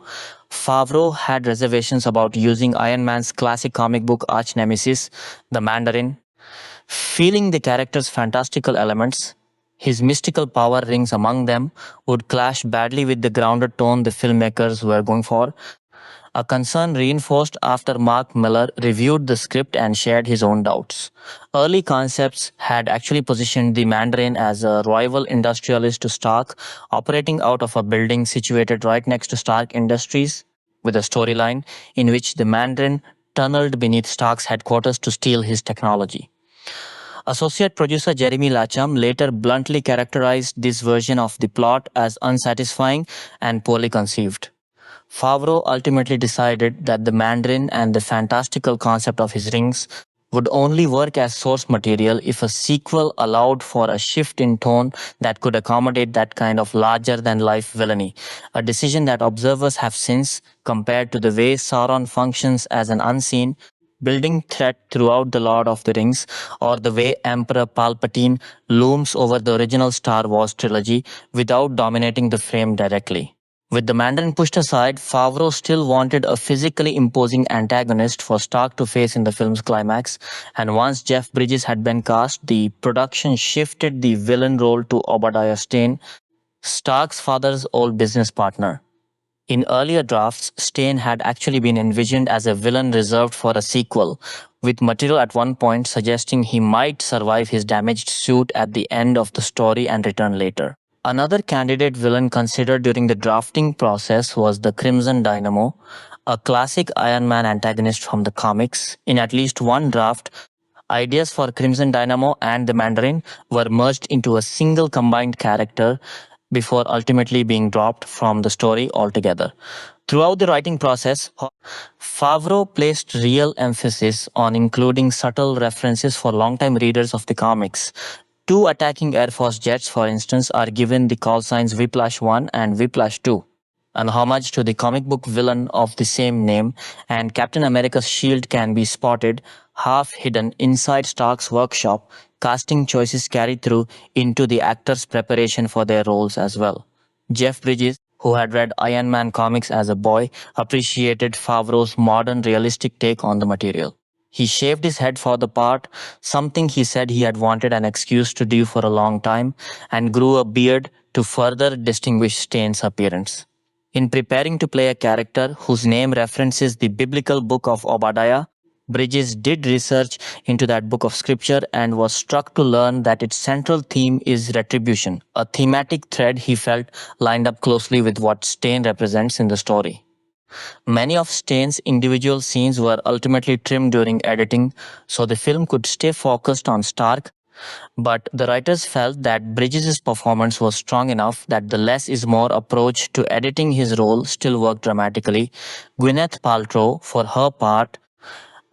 Favreau had reservations about using Iron Man's classic comic book arch-nemesis, the Mandarin. Feeling the character's fantastical elements, his mystical power rings among them, would clash badly with the grounded tone the filmmakers were going for. A concern reinforced after Mark Miller reviewed the script and shared his own doubts. Early concepts had actually positioned the Mandarin as a rival industrialist to Stark, operating out of a building situated right next to Stark Industries, with a storyline in which the Mandarin tunneled beneath Stark's headquarters to steal his technology. Associate producer Jeremy Lacham later bluntly characterized this version of the plot as unsatisfying and poorly conceived. Favreau ultimately decided that the Mandarin and the fantastical concept of his rings would only work as source material if a sequel allowed for a shift in tone that could accommodate that kind of larger-than-life villainy, a decision that observers have since compared to the way Sauron functions as an unseen, building threat throughout the Lord of the Rings, or the way Emperor Palpatine looms over the original Star Wars trilogy without dominating the frame directly. With the Mandarin pushed aside, Favreau still wanted a physically imposing antagonist for Stark to face in the film's climax, and once Jeff Bridges had been cast, the production shifted the villain role to Obadiah Stane, Stark's father's old business partner. In earlier drafts, Stane had actually been envisioned as a villain reserved for a sequel, with material at one point suggesting he might survive his damaged suit at the end of the story and return later. Another candidate villain considered during the drafting process was the Crimson Dynamo, a classic Iron Man antagonist from the comics. In at least one draft, ideas for Crimson Dynamo and the Mandarin were merged into a single combined character before ultimately being dropped from the story altogether. Throughout the writing process, Favreau placed real emphasis on including subtle references for longtime readers of the comics. Two attacking Air Force jets, for instance, are given the call signs Whiplash 1 and Whiplash 2, an homage to the comic book villain of the same name, and Captain America's shield can be spotted half hidden inside Stark's workshop, casting choices carried through into the actors' preparation for their roles as well. Jeff Bridges, who had read Iron Man comics as a boy, appreciated Favreau's modern realistic take on the material. He shaved his head for the part, something he said he had wanted an excuse to do for a long time, and grew a beard to further distinguish Stane's appearance. In preparing to play a character whose name references the biblical book of Obadiah, Bridges did research into that book of scripture and was struck to learn that its central theme is retribution, a thematic thread he felt lined up closely with what Stane represents in the story. Many of Stane's individual scenes were ultimately trimmed during editing, so the film could stay focused on Stark, but the writers felt that Bridges' performance was strong enough that the less is more approach to editing his role still worked dramatically. Gwyneth Paltrow, for her part,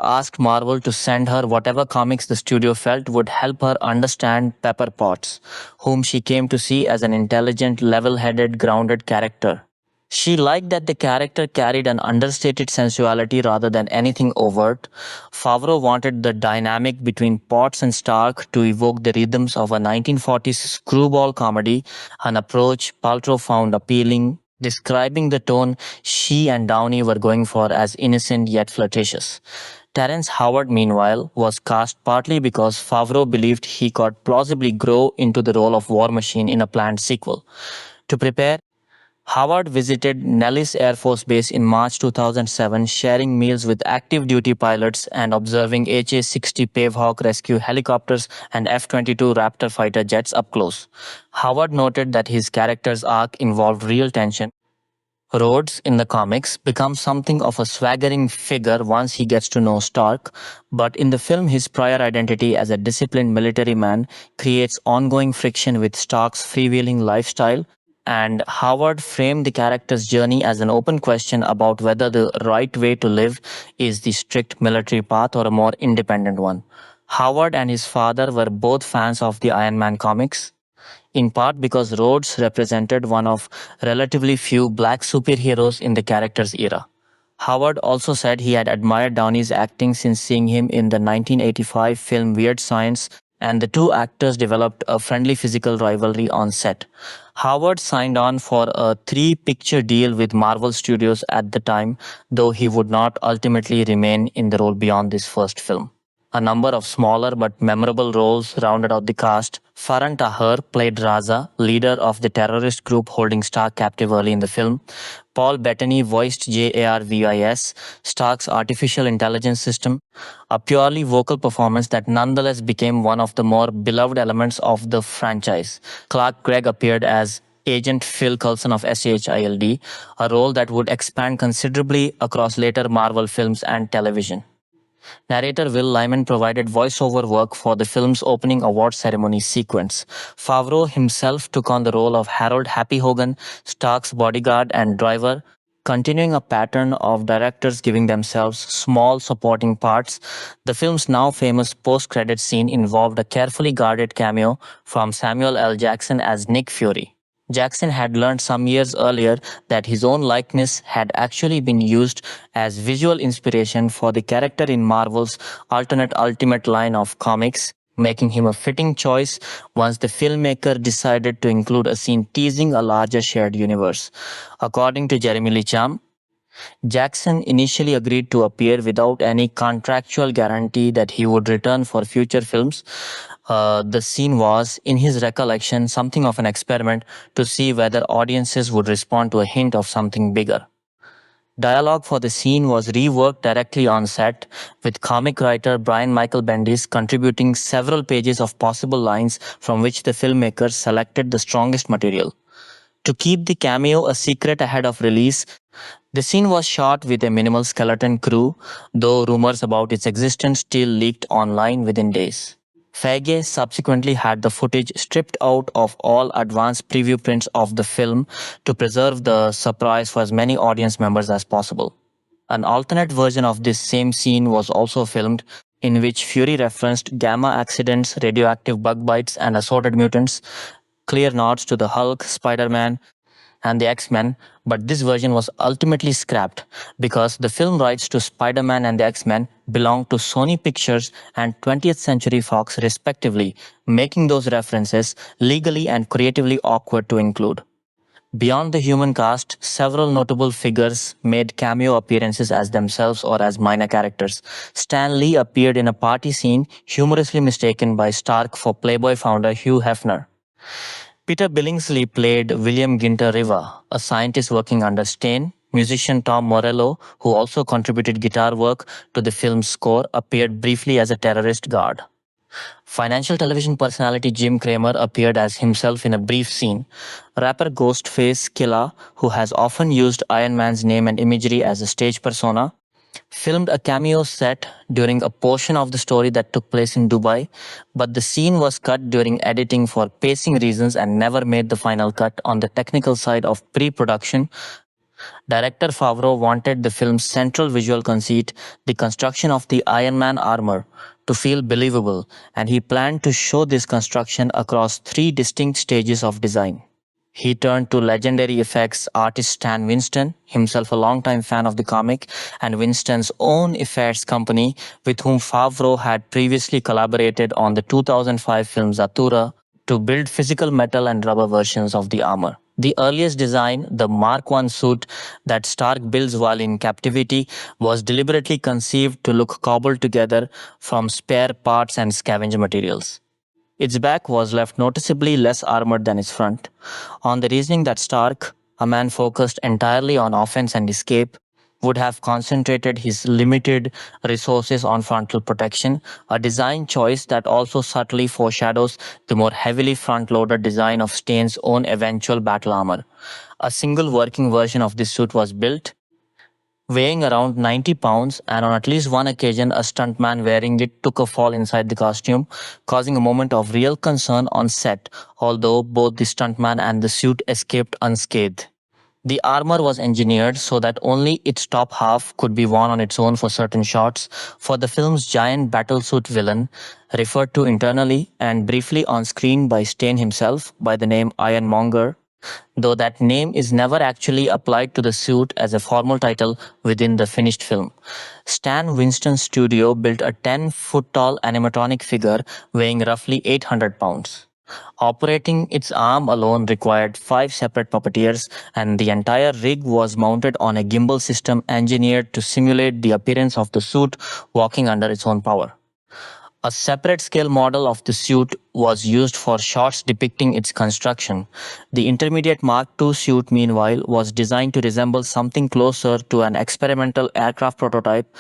asked Marvel to send her whatever comics the studio felt would help her understand Pepper Potts, whom she came to see as an intelligent, level-headed, grounded character. She liked that the character carried an understated sensuality rather than anything overt. Favreau wanted the dynamic between Potts and Stark to evoke the rhythms of a 1940s screwball comedy, an approach Paltrow found appealing, describing the tone she and Downey were going for as innocent yet flirtatious. Terrence Howard, meanwhile, was cast partly because Favreau believed he could plausibly grow into the role of War Machine in a planned sequel. To prepare, Howard visited Nellis Air Force Base in March 2007, sharing meals with active duty pilots and observing HA-60 Pavehawk rescue helicopters and F-22 Raptor fighter jets up close. Howard noted that his character's arc involved real tension. Rhodes in the comics becomes something of a swaggering figure once he gets to know Stark, but in the film his prior identity as a disciplined military man creates ongoing friction with Stark's freewheeling lifestyle, and Howard framed the character's journey as an open question about whether the right way to live is the strict military path or a more independent one. Howard and his father were both fans of the Iron Man comics, in part because Rhodes represented one of relatively few black superheroes in the character's era. Howard also said he had admired Downey's acting since seeing him in the 1985 film Weird Science, and the two actors developed a friendly physical rivalry on set. Howard signed on for a 3-picture deal with Marvel Studios at the time, though he would not ultimately remain in the role beyond this first film. A number of smaller but memorable roles rounded out the cast. Farhan Tahar played Raza, leader of the terrorist group holding Stark captive early in the film. Paul Bettany voiced JARVIS, Stark's artificial intelligence system, a purely vocal performance that nonetheless became one of the more beloved elements of the franchise. Clark Gregg appeared as Agent Phil Coulson of SHIELD, a role that would expand considerably across later Marvel films and television. Narrator Will Lyman provided voiceover work for the film's opening award ceremony sequence. Favreau himself took on the role of Harold Happy Hogan, Stark's bodyguard and driver, continuing a pattern of directors giving themselves small supporting parts. The film's now famous post-credits scene involved a carefully guarded cameo from Samuel L. Jackson as Nick Fury. Jackson had learned some years earlier that his own likeness had actually been used as visual inspiration for the character in Marvel's alternate Ultimate line of comics, making him a fitting choice once the filmmaker decided to include a scene teasing a larger shared universe. According to Jeremy Licham, Jackson initially agreed to appear without any contractual guarantee that he would return for future films. The scene was, in his recollection, something of an experiment to see whether audiences would respond to a hint of something bigger. Dialogue for the scene was reworked directly on set, with comic writer Brian Michael Bendis contributing several pages of possible lines from which the filmmakers selected the strongest material. To keep the cameo a secret ahead of release, the scene was shot with a minimal skeleton crew, though rumors about its existence still leaked online within days. Feige subsequently had the footage stripped out of all advanced preview prints of the film to preserve the surprise for as many audience members as possible. An alternate version of this same scene was also filmed, in which Fury referenced gamma accidents, radioactive bug bites, and assorted mutants, clear nods to the Hulk, Spider-Man, and the X-Men, but this version was ultimately scrapped because the film rights to Spider-Man and the X-Men belonged to Sony Pictures and 20th Century Fox respectively, making those references legally and creatively awkward to include. Beyond the human cast, several notable figures made cameo appearances as themselves or as minor characters. Stan Lee appeared in a party scene, humorously mistaken by Stark for Playboy founder Hugh Hefner. Peter Billingsley played William Ginter Riva, a scientist working under Stain. Musician Tom Morello, who also contributed guitar work to the film's score, appeared briefly as a terrorist guard. Financial television personality Jim Cramer appeared as himself in a brief scene. Rapper Ghostface Killah, who has often used Iron Man's name and imagery as a stage persona, filmed a cameo set during a portion of the story that took place in Dubai, but the scene was cut during editing for pacing reasons and never made the final cut on the technical side of pre-production. Director Favreau wanted the film's central visual conceit, the construction of the Iron Man armor, to feel believable, and he planned to show this construction across three distinct stages of design. He turned to legendary effects artist Stan Winston, himself a longtime fan of the comic, and Winston's own effects company, with whom Favreau had previously collaborated on the 2005 film Zathura, to build physical metal and rubber versions of the armor. The earliest design, the Mark I suit that Stark builds while in captivity, was deliberately conceived to look cobbled together from spare parts and scavenged materials. Its back was left noticeably less armored than its front, on the reasoning that Stark, a man focused entirely on offense and escape, would have concentrated his limited resources on frontal protection, a design choice that also subtly foreshadows the more heavily front-loaded design of Stane's own eventual battle armor. A single working version of this suit was built, weighing around 90 pounds, and on at least one occasion a stuntman wearing it took a fall inside the costume, causing a moment of real concern on set, although both the stuntman and the suit escaped unscathed. The armor was engineered so that only its top half could be worn on its own for certain shots. For the film's giant battlesuit villain, referred to internally and briefly on screen by Stane himself by the name Ironmonger, though that name is never actually applied to the suit as a formal title within the finished film. Stan Winston's studio built a 10-foot-tall animatronic figure weighing roughly 800 pounds. Operating its arm alone required 5 separate puppeteers, and the entire rig was mounted on a gimbal system engineered to simulate the appearance of the suit walking under its own power. A separate scale model of the suit was used for shots depicting its construction. The intermediate Mark II suit, meanwhile, was designed to resemble something closer to an experimental aircraft prototype,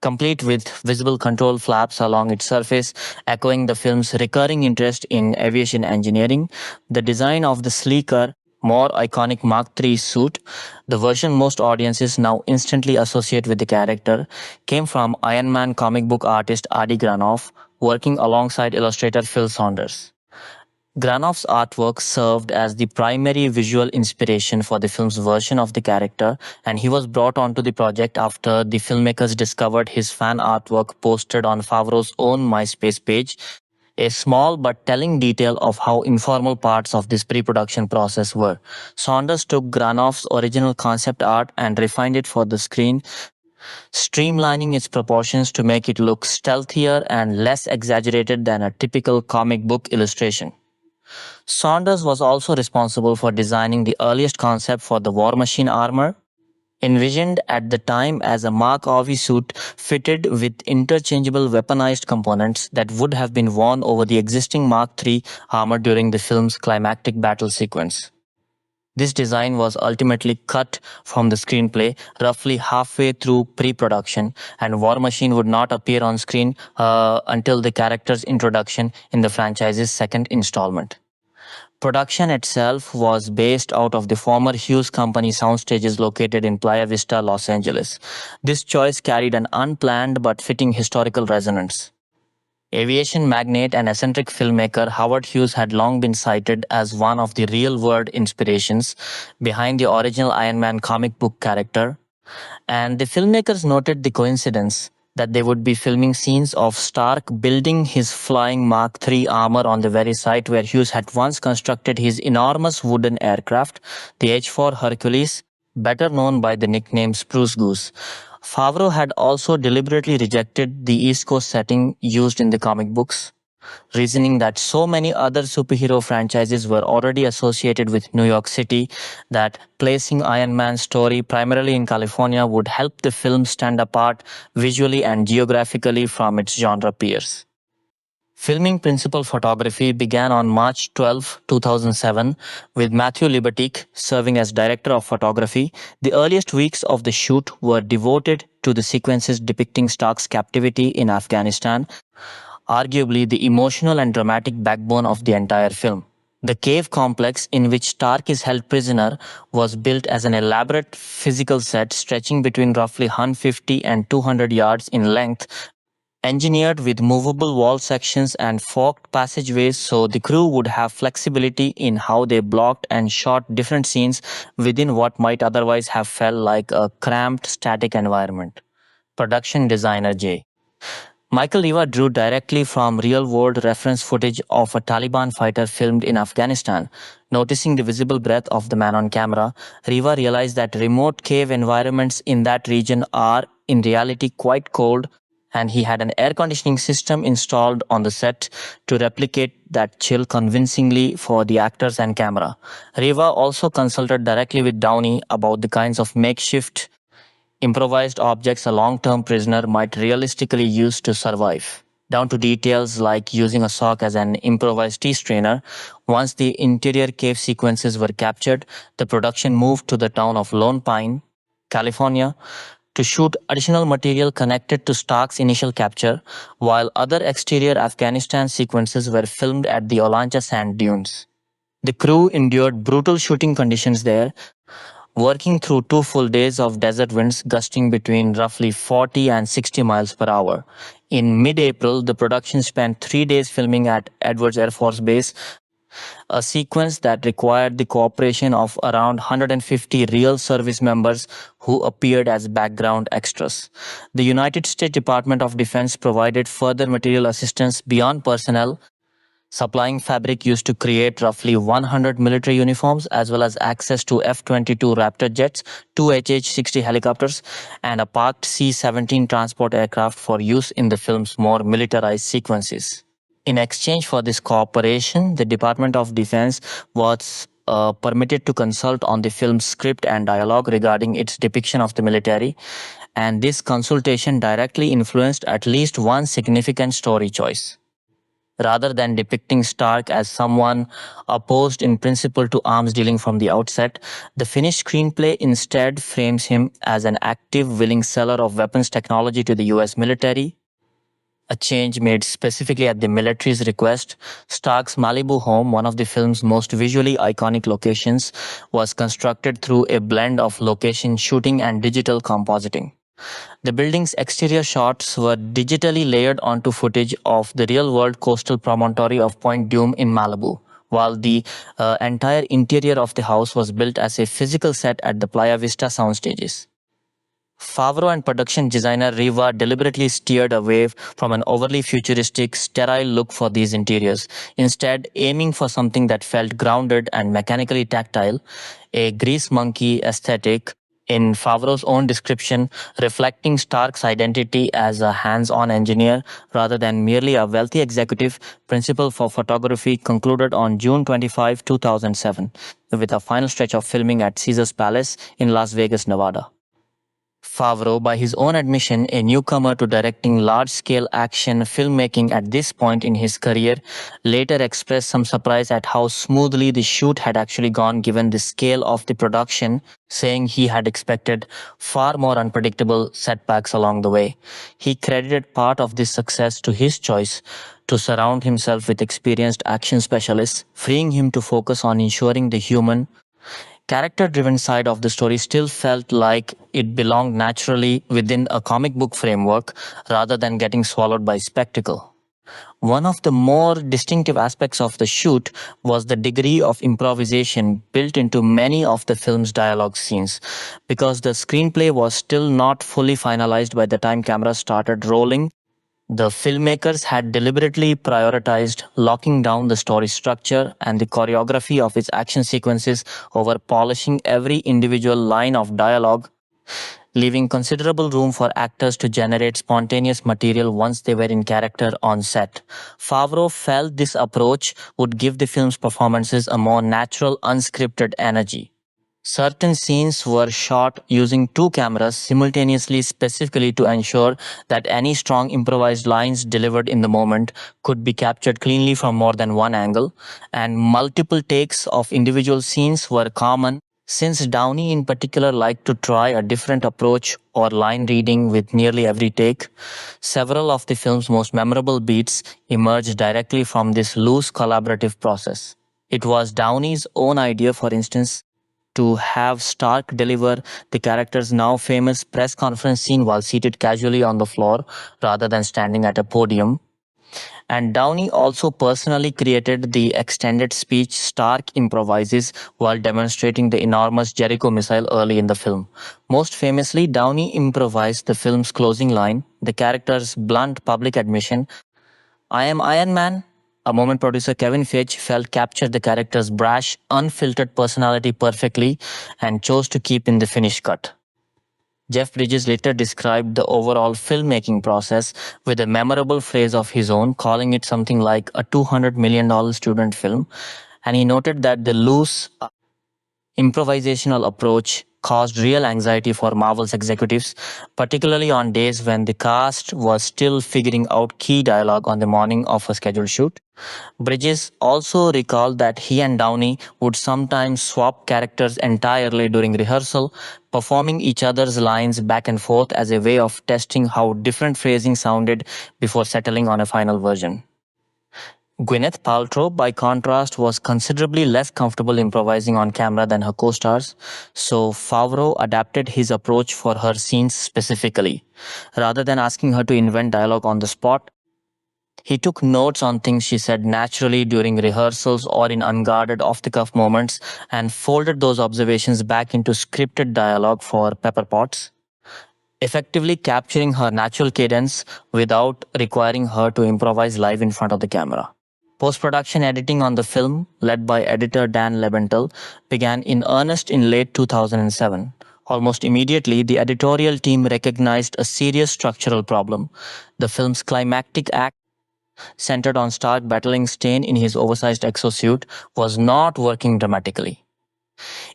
complete with visible control flaps along its surface, echoing the film's recurring interest in aviation engineering. The design of the sleeker, more iconic Mark III suit, the version most audiences now instantly associate with the character, came from Iron Man comic book artist Adi Granoff, working alongside illustrator Phil Saunders. Granoff's artwork served as the primary visual inspiration for the film's version of the character, and he was brought onto the project after the filmmakers discovered his fan artwork posted on Favreau's own MySpace page, a small but telling detail of how informal parts of this pre-production process were. Saunders took Granoff's original concept art and refined it for the screen, streamlining its proportions to make it look stealthier and less exaggerated than a typical comic book illustration. Saunders was also responsible for designing the earliest concept for the War Machine armor, envisioned at the time as a Mark IV suit fitted with interchangeable weaponized components that would have been worn over the existing Mark III armor during the film's climactic battle sequence. This design was ultimately cut from the screenplay roughly halfway through pre-production, and War Machine would not appear on screen until the character's introduction in the franchise's second installment. Production itself was based out of the former Hughes Company soundstages located in Playa Vista, Los Angeles. This choice carried an unplanned but fitting historical resonance. Aviation magnate and eccentric filmmaker Howard Hughes had long been cited as one of the real-world inspirations behind the original Iron Man comic book character, and the filmmakers noted the coincidence that they would be filming scenes of Stark building his flying Mark III armor on the very site where Hughes had once constructed his enormous wooden aircraft, the H-4 Hercules, better known by the nickname Spruce Goose. Favreau had also deliberately rejected the East Coast setting used in the comic books, reasoning that so many other superhero franchises were already associated with New York City that placing Iron Man's story primarily in California would help the film stand apart visually and geographically from its genre peers. Filming principal photography began on March 12, 2007, with Matthew Libatique serving as director of photography. The earliest weeks of the shoot were devoted to the sequences depicting Stark's captivity in Afghanistan, arguably the emotional and dramatic backbone of the entire film. The cave complex in which Stark is held prisoner was built as an elaborate physical set stretching between roughly 150 and 200 yards in length, engineered with movable wall sections and forked passageways so the crew would have flexibility in how they blocked and shot different scenes within what might otherwise have felt like a cramped, static environment. Production designer J. Michael Riva drew directly from real-world reference footage of a Taliban fighter filmed in Afghanistan. Noticing the visible breath of the man on camera, Riva realized that remote cave environments in that region are, in reality, quite cold, and he had an air conditioning system installed on the set to replicate that chill convincingly for the actors and camera. Riva also consulted directly with Downey about the kinds of makeshift improvised objects a long-term prisoner might realistically use to survive, down to details like using a sock as an improvised tea strainer. Once the interior cave sequences were captured, the production moved to the town of Lone Pine, California, to shoot additional material connected to Stark's initial capture, while other exterior Afghanistan sequences were filmed at the Olancha sand dunes. The crew endured brutal shooting conditions there, working through 2 full days of desert winds gusting between roughly 40 and 60 miles per hour. In mid-April, the production spent 3 days filming at Edwards Air Force Base, a sequence that required the cooperation of around 150 real service members who appeared as background extras. The United States Department of Defense provided further material assistance beyond personnel, supplying fabric used to create roughly 100 military uniforms, as well as access to F-22 Raptor jets, 2 HH-60 helicopters, and a parked C-17 transport aircraft for use in the film's more militarized sequences. In exchange for this cooperation, the Department of Defense was permitted to consult on the film's script and dialogue regarding its depiction of the military, and this consultation directly influenced at least one significant story choice. Rather than depicting Stark as someone opposed in principle to arms dealing from the outset, the finished screenplay instead frames him as an active, willing seller of weapons technology to the US military, a change made specifically at the military's request. Stark's Malibu home, one of the film's most visually iconic locations, was constructed through a blend of location shooting and digital compositing. The building's exterior shots were digitally layered onto footage of the real-world coastal promontory of Point Dume in Malibu, while the entire interior of the house was built as a physical set at the Playa Vista soundstages. Favreau and production designer Riva deliberately steered away from an overly futuristic, sterile look for these interiors, instead aiming for something that felt grounded and mechanically tactile, a grease monkey aesthetic, in Favreau's own description, reflecting Stark's identity as a hands-on engineer rather than merely a wealthy executive. Principal for photography concluded on June 25, 2007, with a final stretch of filming at Caesars Palace in Las Vegas, Nevada. Favreau, by his own admission, a newcomer to directing large-scale action filmmaking at this point in his career, later expressed some surprise at how smoothly the shoot had actually gone given the scale of the production, saying he had expected far more unpredictable setbacks along the way. He credited part of this success to his choice to surround himself with experienced action specialists, freeing him to focus on ensuring the human, character-driven side of the story still felt like it belonged naturally within a comic book framework rather than getting swallowed by spectacle. One of the more distinctive aspects of the shoot was the degree of improvisation built into many of the film's dialogue scenes. Because the screenplay was still not fully finalized by the time cameras started rolling, the filmmakers had deliberately prioritized locking down the story structure and the choreography of its action sequences over polishing every individual line of dialogue, leaving considerable room for actors to generate spontaneous material once they were in character on set. Favreau felt this approach would give the film's performances a more natural, unscripted energy. Certain scenes were shot using 2 cameras simultaneously, specifically to ensure that any strong improvised lines delivered in the moment could be captured cleanly from more than one angle, and multiple takes of individual scenes were common, since Downey in particular liked to try a different approach or line reading with nearly every take. Several of the film's most memorable beats emerged directly from this loose collaborative process. It was Downey's own idea, for instance, to have Stark deliver the character's now famous press conference scene while seated casually on the floor rather than standing at a podium. And Downey also personally created the extended speech Stark improvises while demonstrating the enormous Jericho missile early in the film. Most famously, Downey improvised the film's closing line, the character's blunt public admission, "I am Iron Man," a moment producer Kevin Feige felt captured the character's brash, unfiltered personality perfectly and chose to keep in the finished cut. Jeff Bridges later described the overall filmmaking process with a memorable phrase of his own, calling it something like a $200 million student film. And he noted that the loose, improvisational approach caused real anxiety for Marvel's executives, particularly on days when the cast was still figuring out key dialogue on the morning of a scheduled shoot. Bridges also recalled that he and Downey would sometimes swap characters entirely during rehearsal, performing each other's lines back and forth as a way of testing how different phrasing sounded before settling on a final version. Gwyneth Paltrow, by contrast, was considerably less comfortable improvising on camera than her co-stars, so Favreau adapted his approach for her scenes specifically. Rather than asking her to invent dialogue on the spot, he took notes on things she said naturally during rehearsals or in unguarded off-the-cuff moments and folded those observations back into scripted dialogue for Pepper Potts, effectively capturing her natural cadence without requiring her to improvise live in front of the camera. Post-production editing on the film, led by editor Dan Lebentel, began in earnest in late 2007. Almost immediately, the editorial team recognized a serious structural problem. The film's climactic act, centered on Stark battling Stain in his oversized exosuit, was not working dramatically.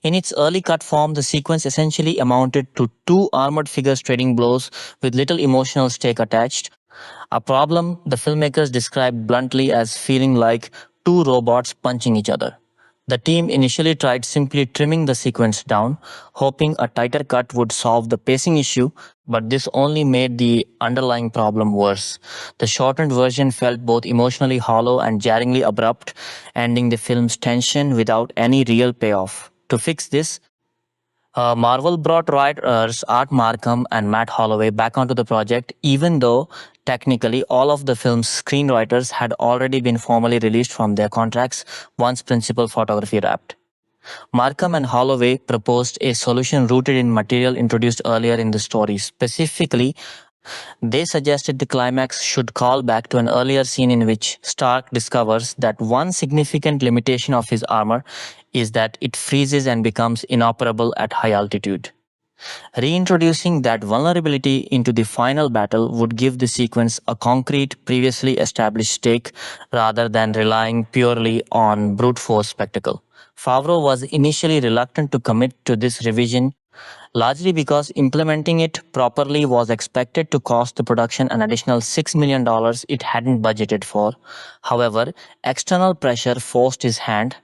In its early cut form, the sequence essentially amounted to two armored figures trading blows with little emotional stake attached, a problem the filmmakers described bluntly as feeling like two robots punching each other. The team initially tried simply trimming the sequence down, hoping a tighter cut would solve the pacing issue, but this only made the underlying problem worse. The shortened version felt both emotionally hollow and jarringly abrupt, ending the film's tension without any real payoff. To fix this, Marvel brought writers Art Markham and Matt Holloway back onto the project, even though technically all of the film's screenwriters had already been formally released from their contracts once principal photography wrapped. Markham and Holloway proposed a solution rooted in material introduced earlier in the story. Specifically, they suggested the climax should call back to an earlier scene in which Stark discovers that one significant limitation of his armor is that it freezes and becomes inoperable at high altitude. Reintroducing that vulnerability into the final battle would give the sequence a concrete, previously established stake rather than relying purely on brute force spectacle. Favreau was initially reluctant to commit to this revision, largely because implementing it properly was expected to cost the production an additional $6 million it hadn't budgeted for. However, external pressure forced his hand.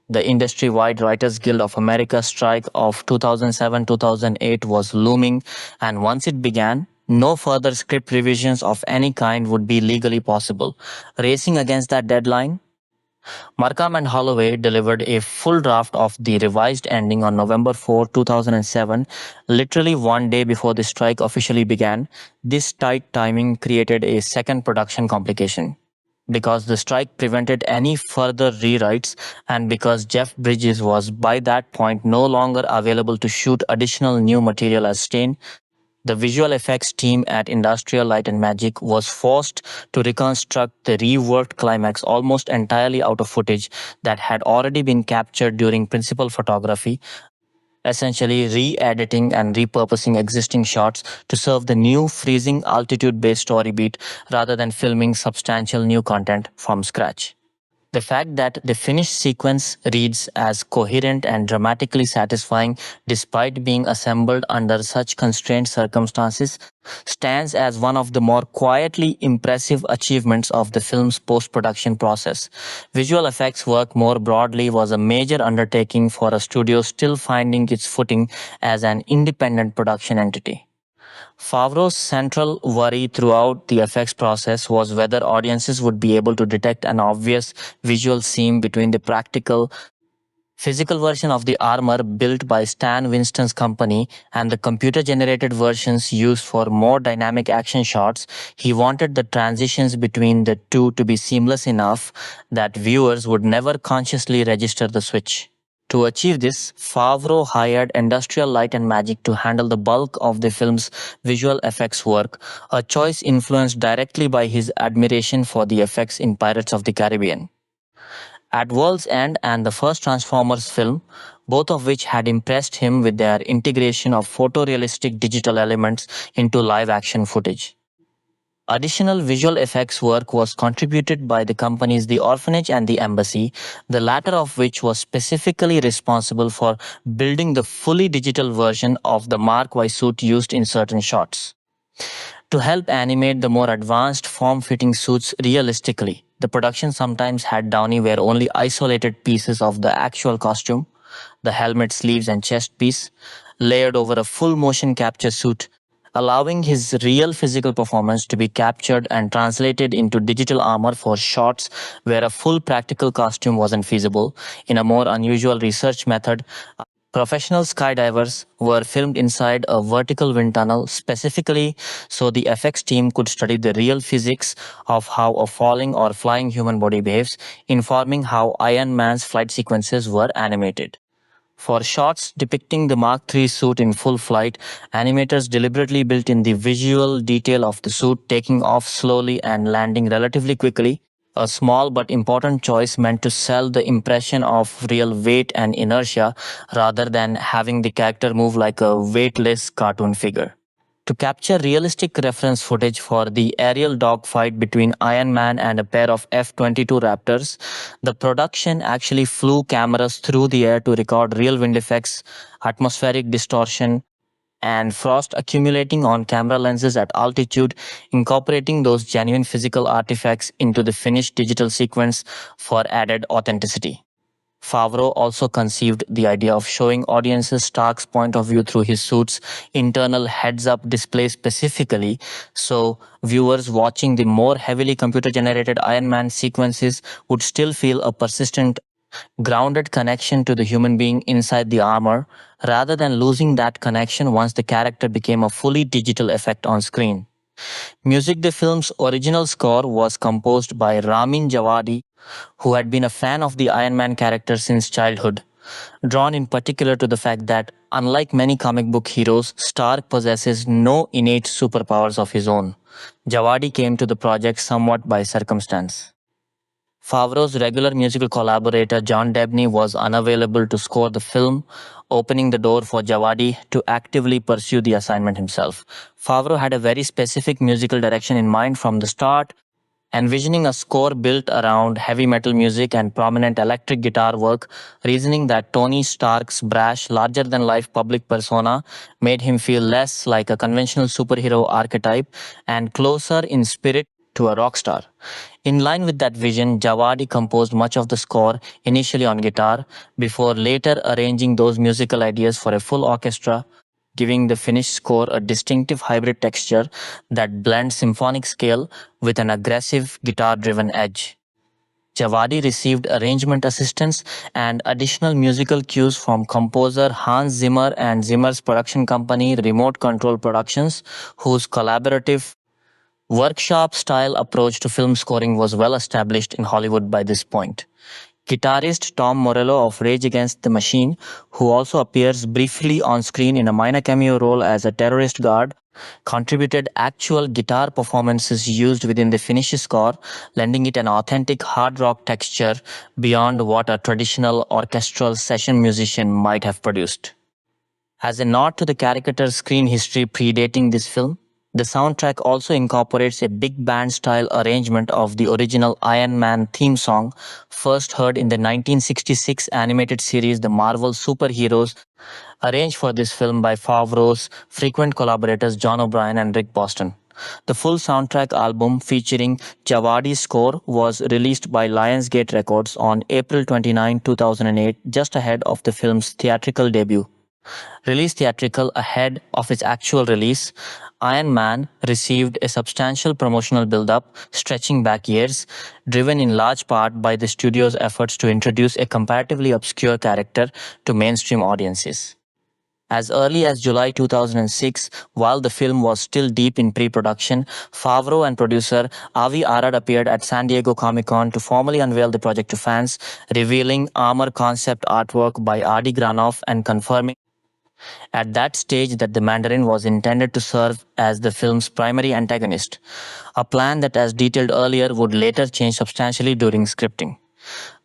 The industry-wide Writers Guild of America strike of 2007-2008 was looming, and once it began, no further script revisions of any kind would be legally possible. Racing against that deadline, Markham and Holloway delivered a full draft of the revised ending on November 4, 2007, literally one day before the strike officially began. This tight timing created a second production complication. Because the strike prevented any further rewrites and because Jeff Bridges was by that point no longer available to shoot additional new material as Stain, the visual effects team at Industrial Light and Magic was forced to reconstruct the reworked climax almost entirely out of footage that had already been captured during principal photography, essentially re-editing and repurposing existing shots to serve the new freezing altitude-based story beat rather than filming substantial new content from scratch. The fact that the finished sequence reads as coherent and dramatically satisfying despite being assembled under such constrained circumstances stands as one of the more quietly impressive achievements of the film's post-production process. Visual effects work more broadly was a major undertaking for a studio still finding its footing as an independent production entity. Favreau's central worry throughout the effects process was whether audiences would be able to detect an obvious visual seam between the practical Physical version of the armor built by Stan Winston's company and the computer-generated versions used for more dynamic action shots, he wanted the transitions between the two to be seamless enough that viewers would never consciously register the switch. To achieve this, Favreau hired Industrial Light and Magic to handle the bulk of the film's visual effects work, a choice influenced directly by his admiration for the effects in Pirates of the Caribbean. At World's End and the first Transformers film, both of which had impressed him with their integration of photorealistic digital elements into live-action footage. Additional visual effects work was contributed by the companies The Orphanage and The Embassy, the latter of which was specifically responsible for building the fully digital version of the Mark Y suit used in certain shots. To help animate the more advanced form-fitting suits realistically, the production sometimes had Downey wear only isolated pieces of the actual costume, the helmet sleeves and chest piece, layered over a full motion capture suit, allowing his real physical performance to be captured and translated into digital armor for shots where a full practical costume wasn't feasible. In a more unusual research method, professional skydivers were filmed inside a vertical wind tunnel specifically so the effects team could study the real physics of how a falling or flying human body behaves, informing how Iron Man's flight sequences were animated. For shots depicting the Mark III suit in full flight, animators deliberately built in the visual detail of the suit taking off slowly and landing relatively quickly, a small but important choice meant to sell the impression of real weight and inertia rather than having the character move like a weightless cartoon figure. To capture realistic reference footage for the aerial dogfight between Iron Man and a pair of F-22 Raptors, the production actually flew cameras through the air to record real wind effects, atmospheric distortion, and frost accumulating on camera lenses at altitude, incorporating those genuine physical artifacts into the finished digital sequence for added authenticity. Favreau also conceived the idea of showing audiences Stark's point of view through his suit's internal heads-up display specifically, so viewers watching the more heavily computer-generated Iron Man sequences would still feel a persistent, grounded connection to the human being inside the armor, rather than losing that connection once the character became a fully digital effect on screen. Music. The film's original score was composed by Ramin Djawadi, who had been a fan of the Iron Man character since childhood, drawn in particular to the fact that, unlike many comic book heroes, Stark possesses no innate superpowers of his own. Djawadi came to the project somewhat by circumstance. Favreau's regular musical collaborator John Debney was unavailable to score the film, opening the door for Djawadi to actively pursue the assignment himself. Favreau had a very specific musical direction in mind from the start, envisioning a score built around heavy metal music and prominent electric guitar work, reasoning that Tony Stark's brash, larger-than-life public persona made him feel less like a conventional superhero archetype and closer in spirit to a rock star. In line with that vision, Djawadi composed much of the score initially on guitar, before later arranging those musical ideas for a full orchestra, giving the finished score a distinctive hybrid texture that blends symphonic scale with an aggressive guitar-driven edge. Djawadi received arrangement assistance and additional musical cues from composer Hans Zimmer and Zimmer's production company Remote Control Productions, whose collaborative workshop-style approach to film scoring was well established in Hollywood by this point. Guitarist Tom Morello of Rage Against the Machine, who also appears briefly on screen in a minor cameo role as a terrorist guard, contributed actual guitar performances used within the finished score, lending it an authentic hard rock texture beyond what a traditional orchestral session musician might have produced. As a nod to the caricature screen history predating this film, the soundtrack also incorporates a big band-style arrangement of the original Iron Man theme song, first heard in the 1966 animated series The Marvel Superheroes, arranged for this film by Favreau's frequent collaborators John O'Brien and Rick Boston. The full soundtrack album featuring Djawadi's score was released by Lionsgate Records on April 29, 2008, just ahead of the film's theatrical debut. Released theatrical ahead of its actual release, Iron Man received a substantial promotional build-up stretching back years, driven in large part by the studio's efforts to introduce a comparatively obscure character to mainstream audiences. As early as July 2006, while the film was still deep in pre-production, Favreau and producer Avi Arad appeared at San Diego Comic-Con to formally unveil the project to fans, revealing armor concept artwork by Adi Granoff and confirming at that stage that the Mandarin was intended to serve as the film's primary antagonist, a plan that, as detailed earlier, would later change substantially during scripting.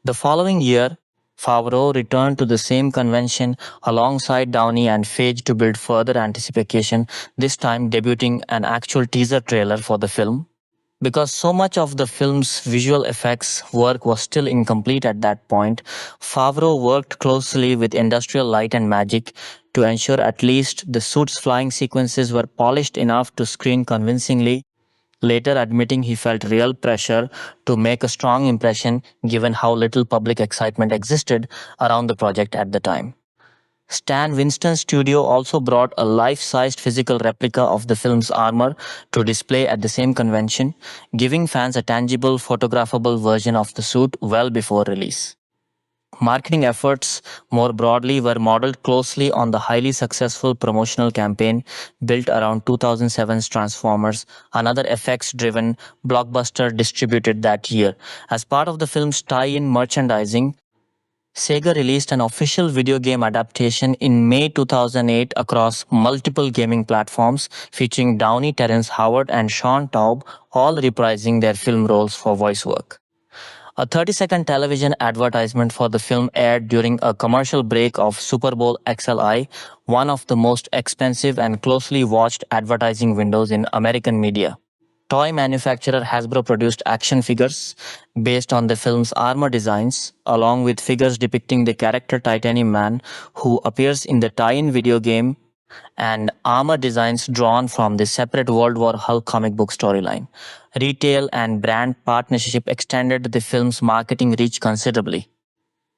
The following year, Favreau returned to the same convention alongside Downey and Feige to build further anticipation, this time debuting an actual teaser trailer for the film. Because so much of the film's visual effects work was still incomplete at that point, Favreau worked closely with Industrial Light and Magic to ensure at least the suit's flying sequences were polished enough to screen convincingly, later admitting he felt real pressure to make a strong impression given how little public excitement existed around the project at the time. Stan Winston's studio also brought a life-sized physical replica of the film's armor to display at the same convention, giving fans a tangible, photographable version of the suit well before release. Marketing efforts, more broadly, were modeled closely on the highly successful promotional campaign built around 2007's Transformers, another effects-driven blockbuster distributed that year. As part of the film's tie-in merchandising, Sega released an official video game adaptation in May 2008 across multiple gaming platforms, featuring Downey, Terrence Howard, and Sean Taub, all reprising their film roles for voice work. A 30-second television advertisement for the film aired during a commercial break of Super Bowl XLI, one of the most expensive and closely watched advertising windows in American media. Toy manufacturer Hasbro produced action figures based on the film's armor designs, along with figures depicting the character Titanium Man, who appears in the tie-in video game, and armor designs drawn from the separate World War Hulk comic book storyline. Retail and brand partnership extended the film's marketing reach considerably.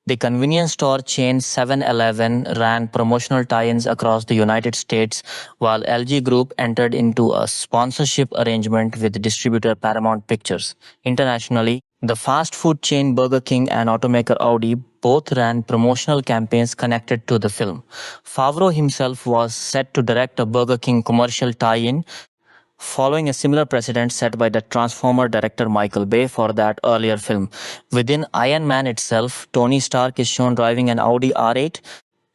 The convenience store chain 7-Eleven ran promotional tie-ins across the United States, while LG Group entered into a sponsorship arrangement with distributor Paramount Pictures. Internationally, the fast food chain Burger King and automaker Audi both ran promotional campaigns connected to the film. Favreau himself was set to direct a Burger King commercial tie-in, following a similar precedent set by the Transformer director Michael Bay for that earlier film. Within Iron Man itself, Tony Stark is shown driving an Audi R8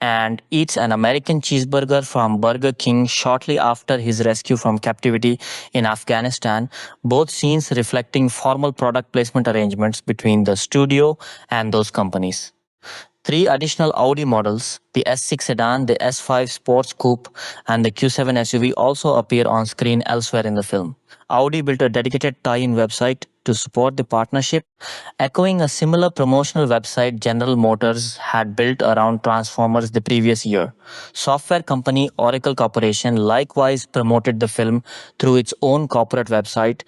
and eats an American cheeseburger from Burger King shortly after his rescue from captivity in Afghanistan, both scenes reflecting formal product placement arrangements between the studio and those companies. 3 additional Audi models, the S6 sedan, the S5 Sports Coupe, and the Q7 SUV also appear on screen elsewhere in the film. Audi built a dedicated tie-in website to support the partnership, echoing a similar promotional website General Motors had built around Transformers the previous year. Software company Oracle Corporation likewise promoted the film through its own corporate website,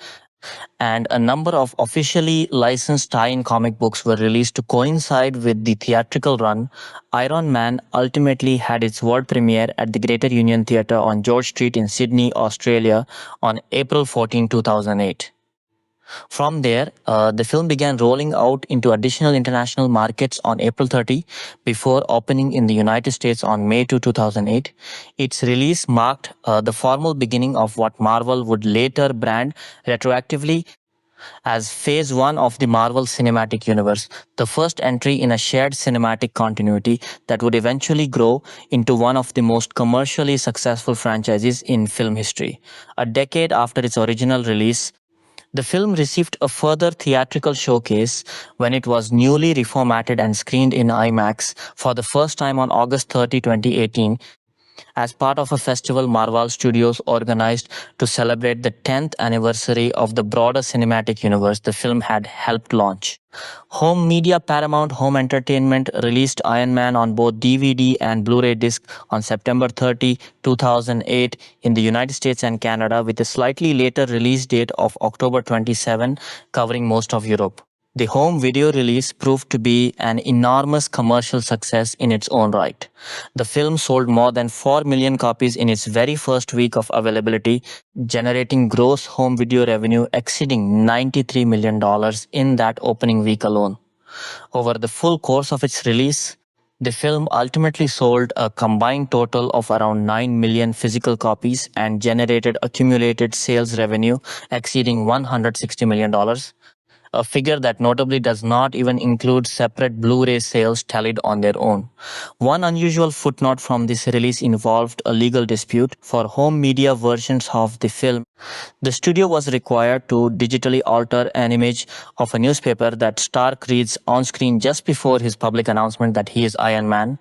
and a number of officially licensed tie-in comic books were released to coincide with the theatrical run. Iron Man ultimately had its world premiere at the Greater Union Theatre on George Street in Sydney, Australia on April 14, 2008. From there, the film began rolling out into additional international markets on April 30 before opening in the United States on May 2, 2008. Its release marked the formal beginning of what Marvel would later brand retroactively as Phase 1 of the Marvel Cinematic Universe, the first entry in a shared cinematic continuity that would eventually grow into one of the most commercially successful franchises in film history. A decade after its original release, the film received a further theatrical showcase when it was newly reformatted and screened in IMAX for the first time on August 30, 2018, as part of a festival Marvel Studios organized to celebrate the 10th anniversary of the broader cinematic universe the film had helped launch. Home media Paramount Home Entertainment released Iron Man on both DVD and Blu-ray disc on September 30, 2008 in the United States and Canada, with a slightly later release date of October 27, covering most of Europe. The home video release proved to be an enormous commercial success in its own right. The film sold more than 4 million copies in its very first week of availability, generating gross home video revenue exceeding $93 million in that opening week alone. Over the full course of its release, the film ultimately sold a combined total of around 9 million physical copies and generated accumulated sales revenue exceeding $160 million, a figure that notably does not even include separate Blu-ray sales tallied on their own. One unusual footnote from this release involved a legal dispute for home media versions of the film. The studio was required to digitally alter an image of a newspaper that Stark reads on screen just before his public announcement that he is Iron Man,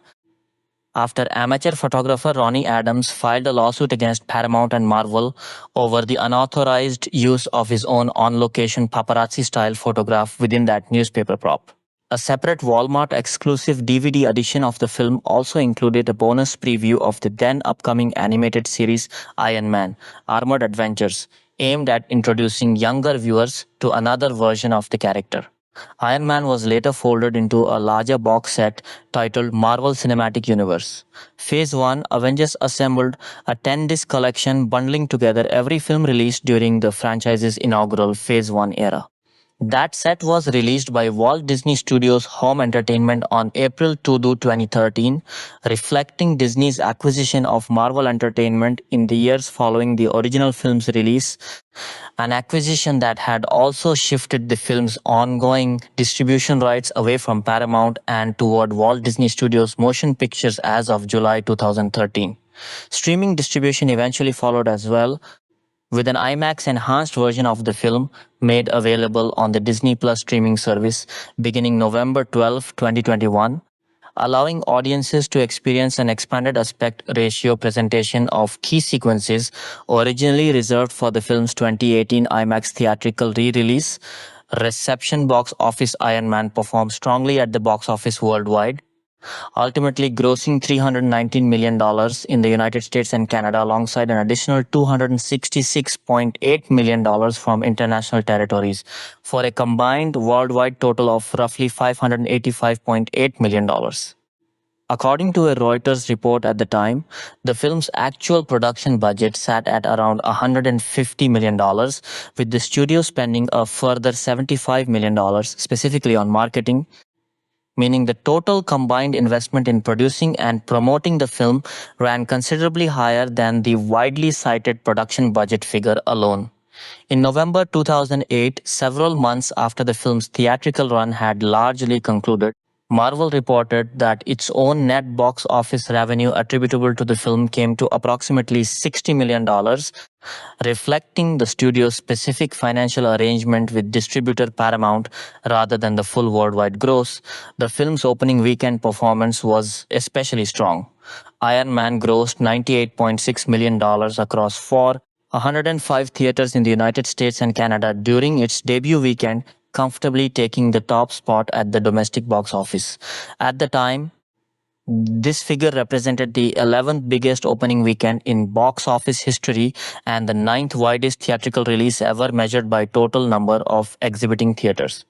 after amateur photographer Ronnie Adams filed a lawsuit against Paramount and Marvel over the unauthorized use of his own on-location paparazzi-style photograph within that newspaper prop. A separate Walmart exclusive DVD edition of the film also included a bonus preview of the then upcoming animated series Iron Man: Armored Adventures, aimed at introducing younger viewers to another version of the character. Iron Man was later folded into a larger box set titled Marvel Cinematic Universe. Phase 1, Avengers assembled a 10-disc collection bundling together every film released during the franchise's inaugural Phase 1 era. That set was released by Walt Disney Studios Home Entertainment on April 2, 2013, reflecting Disney's acquisition of Marvel Entertainment in the years following the original film's release, an acquisition that had also shifted the film's ongoing distribution rights away from Paramount and toward Walt Disney Studios Motion Pictures as of July 2013. Streaming distribution eventually followed as well, with an IMAX enhanced version of the film made available on the Disney Plus streaming service beginning November 12, 2021, allowing audiences to experience an expanded aspect ratio presentation of key sequences originally reserved for the film's 2018 IMAX theatrical re-release. Reception box office Iron Man performed strongly at the box office worldwide, ultimately grossing $319 million in the United States and Canada alongside an additional $266.8 million from international territories, for a combined worldwide total of roughly $585.8 million. According to a Reuters report at the time, the film's actual production budget sat at around $150 million, with the studio spending a further $75 million specifically on marketing, meaning the total combined investment in producing and promoting the film ran considerably higher than the widely cited production budget figure alone. In November 2008, several months after the film's theatrical run had largely concluded, Marvel reported that its own net box office revenue attributable to the film came to approximately $60 million, reflecting the studio's specific financial arrangement with distributor Paramount rather than the full worldwide gross. The film's opening weekend performance was especially strong. Iron Man grossed $98.6 million across 105 theaters in the United States and Canada during its debut weekend, comfortably taking the top spot at the domestic box office. At the time, this figure represented the 11th biggest opening weekend in box office history and the 9th widest theatrical release ever measured by total number of exhibiting theaters.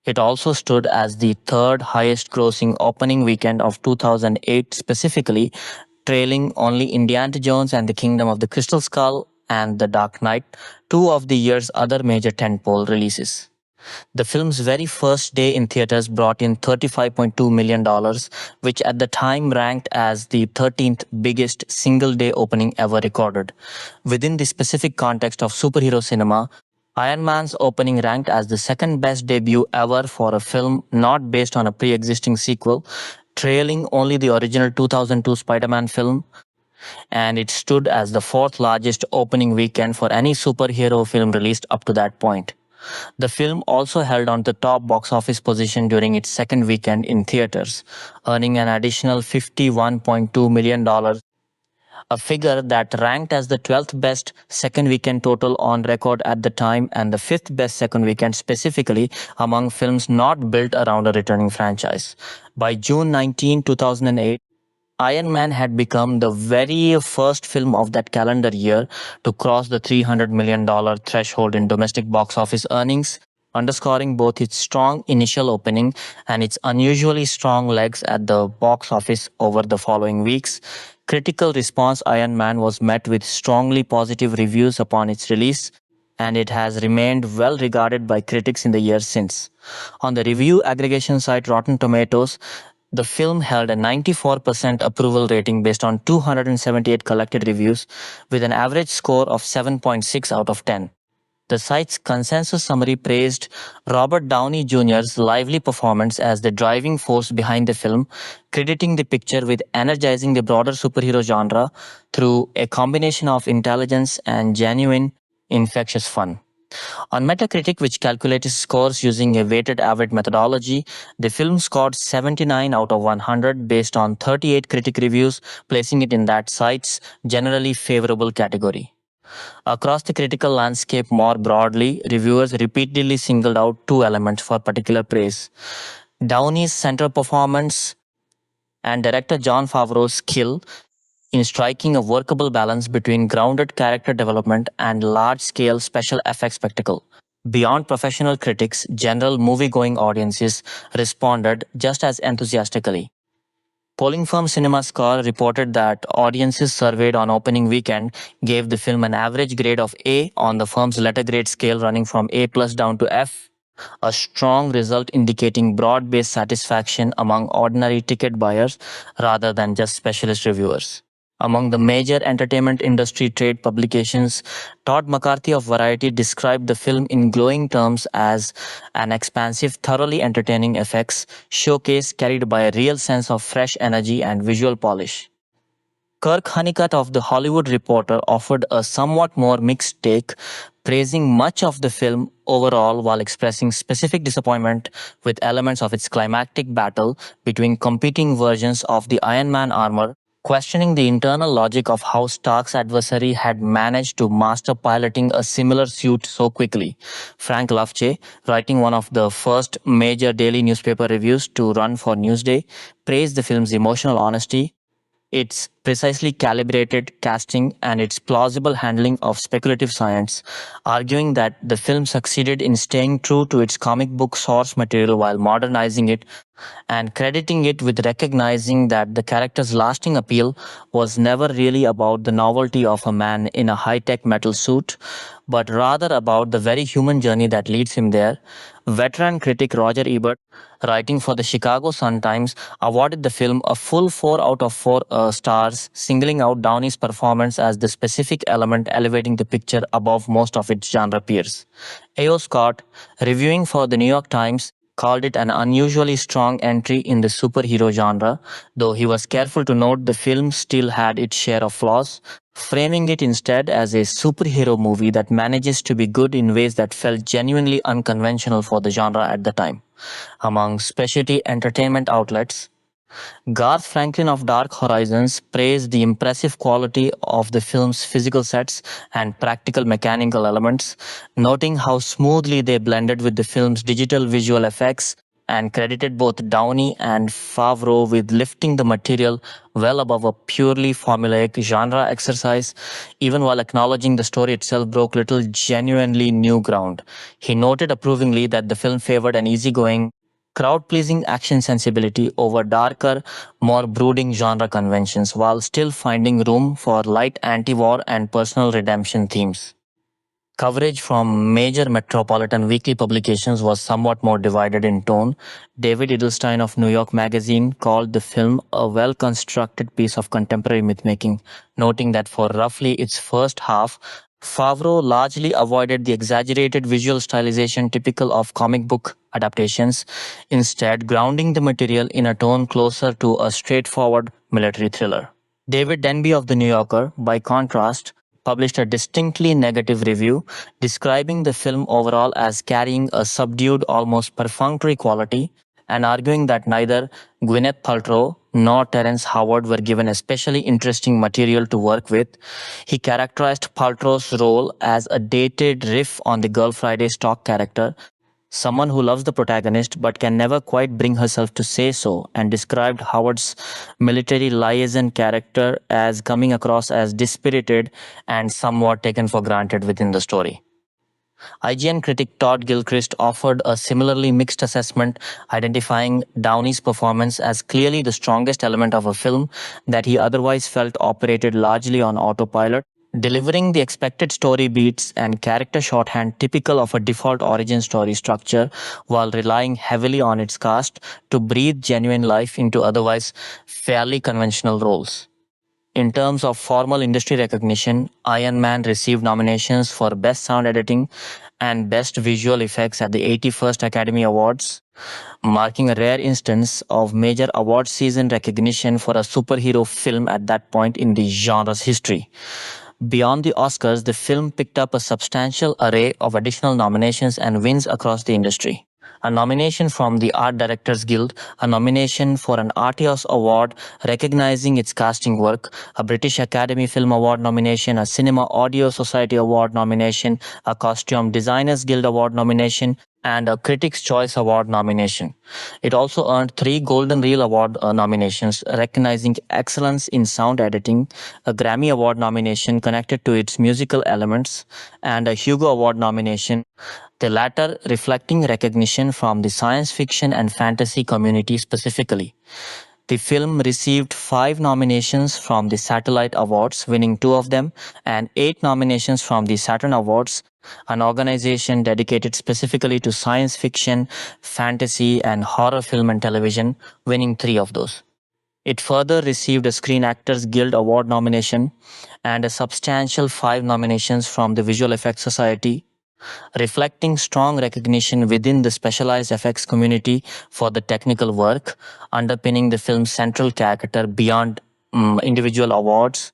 It also stood as the third highest grossing opening weekend of 2008 specifically, trailing only Indiana Jones and the Kingdom of the Crystal Skull and The Dark Knight, two of the year's other major tentpole releases. The film's very first day in theaters brought in $35.2 million, which at the time ranked as the 13th biggest single-day opening ever recorded. Within the specific context of superhero cinema, Iron Man's opening ranked as the second best debut ever for a film not based on a pre-existing sequel, trailing only the original 2002 Spider-Man film, and it stood as the fourth largest opening weekend for any superhero film released up to that point. The film also held on to the top box office position during its second weekend in theaters, earning an additional $51.2 million, a figure that ranked as the 12th best second weekend total on record at the time and the 5th best second weekend specifically among films not built around a returning franchise. By June 19, 2008, Iron Man had become the very first film of that calendar year to cross the $300 million threshold in domestic box office earnings, underscoring both its strong initial opening and its unusually strong legs at the box office over the following weeks. Critical response Iron Man was met with strongly positive reviews upon its release, and it has remained well regarded by critics in the years since. On the review aggregation site Rotten Tomatoes, the film held a 94% approval rating based on 278 collected reviews, with an average score of 7.6 out of 10. The site's consensus summary praised Robert Downey Jr.'s lively performance as the driving force behind the film, crediting the picture with energizing the broader superhero genre through a combination of intelligence and genuine, infectious fun. On Metacritic, which calculates scores using a weighted average methodology, the film scored 79 out of 100 based on 38 critic reviews, placing it in that site's generally favorable category. Across the critical landscape more broadly, reviewers repeatedly singled out two elements for particular praise: Downey's central performance and director Jon Favreau's skill in striking a workable balance between grounded character development and large-scale special effects spectacle. Beyond professional critics, general movie-going audiences responded just as enthusiastically. Polling firm CinemaScore reported that audiences surveyed on opening weekend gave the film an average grade of A on the firm's letter grade scale, running from A plus down to F, a strong result indicating broad-based satisfaction among ordinary ticket buyers rather than just specialist reviewers. Among the major entertainment industry trade publications, Todd McCarthy of Variety described the film in glowing terms as an expansive, thoroughly entertaining effects showcase carried by a real sense of fresh energy and visual polish. Kirk Honeycutt of The Hollywood Reporter offered a somewhat more mixed take, praising much of the film overall while expressing specific disappointment with elements of its climactic battle between competing versions of the Iron Man armor, questioning the internal logic of how Stark's adversary had managed to master piloting a similar suit so quickly. Frank Lufche, writing one of the first major daily newspaper reviews to run for Newsday, praised the film's emotional honesty, its precisely calibrated casting, and its plausible handling of speculative science, arguing that the film succeeded in staying true to its comic book source material while modernizing it, and crediting it with recognizing that the character's lasting appeal was never really about the novelty of a man in a high-tech metal suit, but rather about the very human journey that leads him there. Veteran critic Roger Ebert, writing for the Chicago Sun-Times, awarded the film a full 4 out of 4 stars, singling out Downey's performance as the specific element elevating the picture above most of its genre peers. A.O. Scott, reviewing for the New York Times, called it an unusually strong entry in the superhero genre, though he was careful to note the film still had its share of flaws, framing it instead as a superhero movie that manages to be good in ways that felt genuinely unconventional for the genre at the time. Among specialty entertainment outlets, Garth Franklin of Dark Horizons praised the impressive quality of the film's physical sets and practical mechanical elements, noting how smoothly they blended with the film's digital visual effects, and credited both Downey and Favreau with lifting the material well above a purely formulaic genre exercise, even while acknowledging the story itself broke little genuinely new ground. He noted approvingly that the film favored an easygoing, crowd-pleasing action sensibility over darker, more brooding genre conventions, while still finding room for light anti-war and personal redemption themes. Coverage from major metropolitan weekly publications was somewhat more divided in tone. David Edelstein of New York Magazine called the film a well-constructed piece of contemporary mythmaking, noting that for roughly its first half, Favreau largely avoided the exaggerated visual stylization typical of comic book adaptations, instead grounding the material in a tone closer to a straightforward military thriller. David Denby of The New Yorker, by contrast, published a distinctly negative review, describing the film overall as carrying a subdued, almost perfunctory quality, and arguing that neither Gwyneth Paltrow nor Terrence Howard were given especially interesting material to work with. He characterized Paltrow's role as a dated riff on the Girl Friday stock character, someone who loves the protagonist but can never quite bring herself to say so, and described Howard's military liaison character as coming across as dispirited and somewhat taken for granted within the story. IGN critic Todd Gilchrist offered a similarly mixed assessment, identifying Downey's performance as clearly the strongest element of a film that he otherwise felt operated largely on autopilot, delivering the expected story beats and character shorthand typical of a default origin story structure while relying heavily on its cast to breathe genuine life into otherwise fairly conventional roles. In terms of formal industry recognition, Iron Man received nominations for Best Sound Editing and Best Visual Effects at the 81st Academy Awards, marking a rare instance of major award season recognition for a superhero film at that point in the genre's history. Beyond the Oscars, the film picked up a substantial array of additional nominations and wins across the industry. A nomination from the Art Directors Guild, a nomination for an Artios Award recognizing its casting work, a British Academy Film Award nomination, a Cinema Audio Society Award nomination, a Costume Designers Guild Award nomination, and a Critics' Choice Award nomination. It also earned 3 Golden Reel Award nominations, recognizing excellence in sound editing, a Grammy Award nomination connected to its musical elements, and a Hugo Award nomination, the latter reflecting recognition from the science fiction and fantasy community specifically. The film received 5 nominations from the Satellite Awards, winning 2 of them, and 8 nominations from the Saturn Awards, an organization dedicated specifically to science fiction, fantasy, and horror film and television, winning 3 of those. It further received a Screen Actors Guild Award nomination and a substantial 5 nominations from the Visual Effects Society, reflecting strong recognition within the specialized effects community for the technical work, underpinning the film's central character beyond individual awards.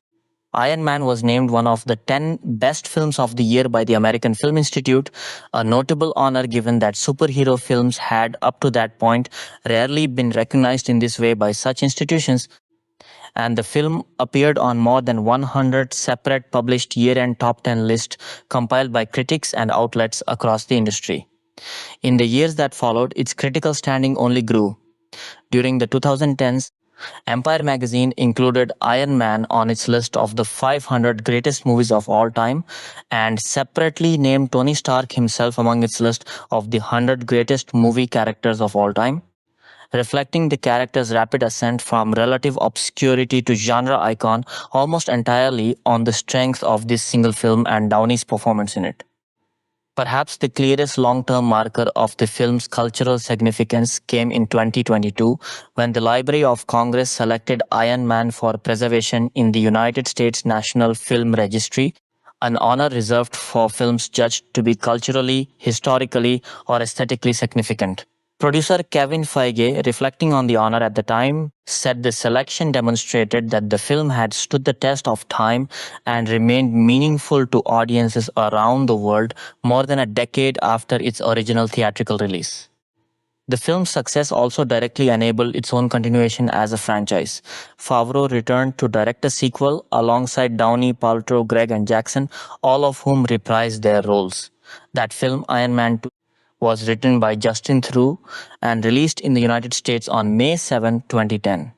Iron Man was named one of the 10 best films of the year by the American Film Institute, a notable honor given that superhero films had, up to that point, rarely been recognized in this way by such institutions, and the film appeared on more than 100 separate published year-end top 10 lists compiled by critics and outlets across the industry. In the years that followed, its critical standing only grew. During the 2010s, Empire magazine included Iron Man on its list of the 500 greatest movies of all time and separately named Tony Stark himself among its list of the 100 greatest movie characters of all time, reflecting the character's rapid ascent from relative obscurity to genre icon almost entirely on the strength of this single film and Downey's performance in it. Perhaps the clearest long-term marker of the film's cultural significance came in 2022 when the Library of Congress selected Iron Man for preservation in the United States National Film Registry, an honor reserved for films judged to be culturally, historically, or aesthetically significant. Producer Kevin Feige, reflecting on the honor at the time, said the selection demonstrated that the film had stood the test of time and remained meaningful to audiences around the world more than a decade after its original theatrical release. The film's success also directly enabled its own continuation as a franchise. Favreau returned to direct a sequel alongside Downey, Paltrow, Gregg, and Jackson, all of whom reprised their roles. That film, Iron Man 2, was written by Justin Theroux and released in the United States on May 7, 2010.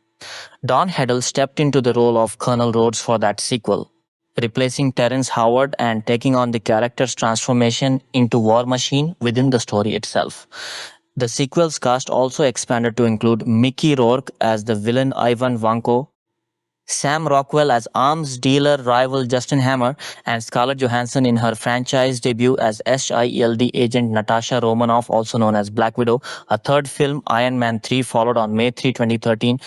Don Heddle stepped into the role of Colonel Rhodes for that sequel, replacing Terrence Howard and taking on the character's transformation into War Machine within the story itself. The sequel's cast also expanded to include Mickey Rourke as the villain Ivan Vanko, Sam Rockwell as arms dealer rival Justin Hammer, and Scarlett Johansson in her franchise debut as SHIELD agent Natasha Romanoff, also known as Black Widow. A third film, Iron Man 3, followed on May 3, 2013,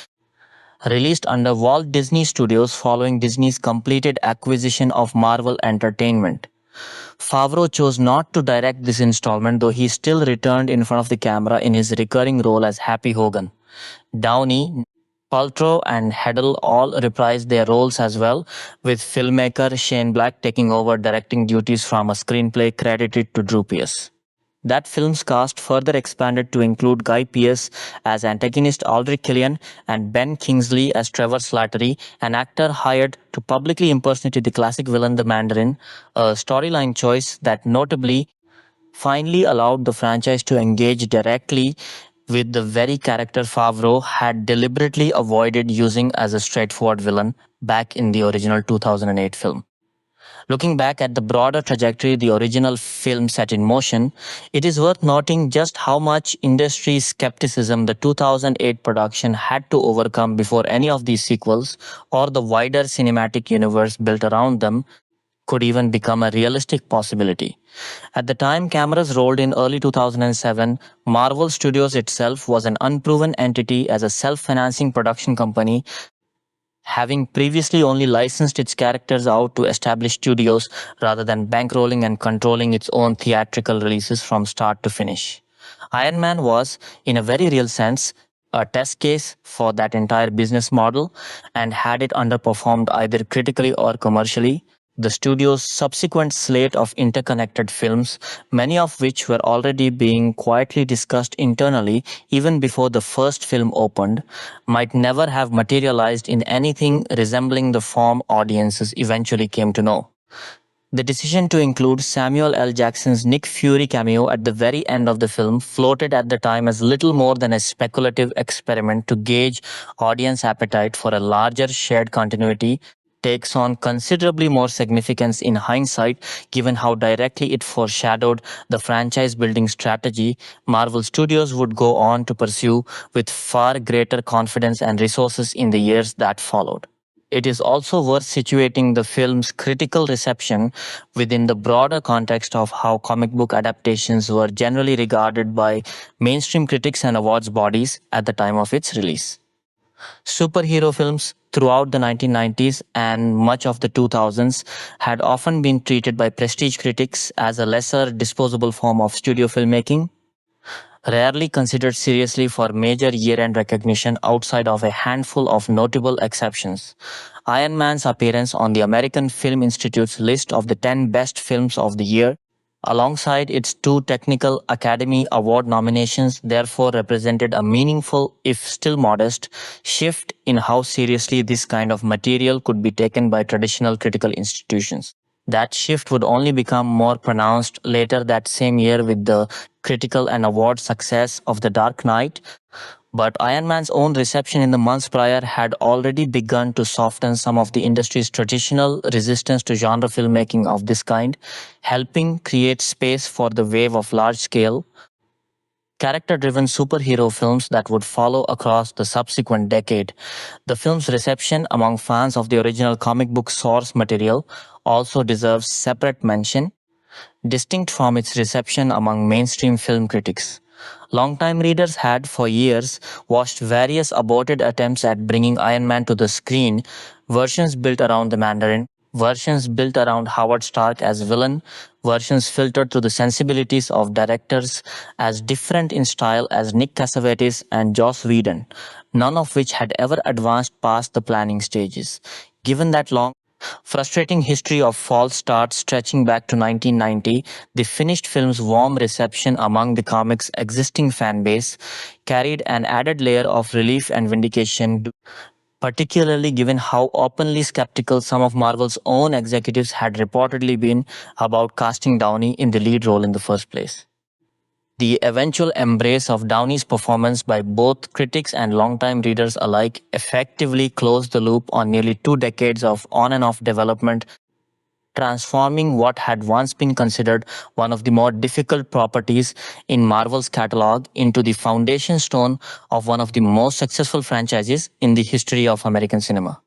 released under Walt Disney Studios following Disney's completed acquisition of Marvel Entertainment. Favreau chose not to direct this installment, though he still returned in front of the camera in his recurring role as Happy Hogan. Downey, Paltrow, and Heddle all reprised their roles as well, with filmmaker Shane Black taking over directing duties from a screenplay credited to Drew Pearce. That film's cast further expanded to include Guy Pearce as antagonist Aldrich Killian and Ben Kingsley as Trevor Slattery, an actor hired to publicly impersonate the classic villain the Mandarin, a storyline choice that notably finally allowed the franchise to engage directly with the very character Favreau had deliberately avoided using as a straightforward villain back in the original 2008 film. Looking back at the broader trajectory the original film set in motion, it is worth noting just how much industry skepticism the 2008 production had to overcome before any of these sequels or the wider cinematic universe built around them could even become a realistic possibility. At the time cameras rolled in early 2007, Marvel Studios itself was an unproven entity as a self-financing production company, having previously only licensed its characters out to established studios rather than bankrolling and controlling its own theatrical releases from start to finish. Iron Man was, in a very real sense, a test case for that entire business model, and had it underperformed either critically or commercially, the studio's subsequent slate of interconnected films, many of which were already being quietly discussed internally even before the first film opened, might never have materialized in anything resembling the form audiences eventually came to know. The decision to include Samuel L. Jackson's Nick Fury cameo at the very end of the film floated at the time as little more than a speculative experiment to gauge audience appetite for a larger shared continuity, takes on considerably more significance in hindsight given how directly it foreshadowed the franchise building strategy Marvel Studios would go on to pursue with far greater confidence and resources in the years that followed. It is also worth situating the film's critical reception within the broader context of how comic book adaptations were generally regarded by mainstream critics and awards bodies at the time of its release. Superhero films throughout the 1990s and much of the 2000s had often been treated by prestige critics as a lesser disposable form of studio filmmaking, rarely considered seriously for major year-end recognition outside of a handful of notable exceptions. Iron Man's appearance on the American Film Institute's list of the 10 best films of the year, alongside its 2 Technical Academy Award nominations, therefore represented a meaningful, if still modest, shift in how seriously this kind of material could be taken by traditional critical institutions. That shift would only become more pronounced later that same year with the critical and award success of The Dark Knight, but Iron Man's own reception in the months prior had already begun to soften some of the industry's traditional resistance to genre filmmaking of this kind, helping create space for the wave of large-scale, character-driven superhero films that would follow across the subsequent decade. The film's reception among fans of the original comic book source material also deserves separate mention, distinct from its reception among mainstream film critics. Longtime readers had, for years, watched various aborted attempts at bringing Iron Man to the screen, versions built around the Mandarin, versions built around Howard Stark as villain, versions filtered through the sensibilities of directors as different in style as Nick Cassavetes and Joss Whedon, none of which had ever advanced past the planning stages. Given that long, frustrating history of false starts stretching back to 1990, the finished film's warm reception among the comic's existing fan base carried an added layer of relief and vindication, particularly given how openly skeptical some of Marvel's own executives had reportedly been about casting Downey in the lead role in the first place. The eventual embrace of Downey's performance by both critics and longtime readers alike effectively closed the loop on nearly 2 decades of on and off development, transforming what had once been considered one of the more difficult properties in Marvel's catalog into the foundation stone of one of the most successful franchises in the history of American cinema.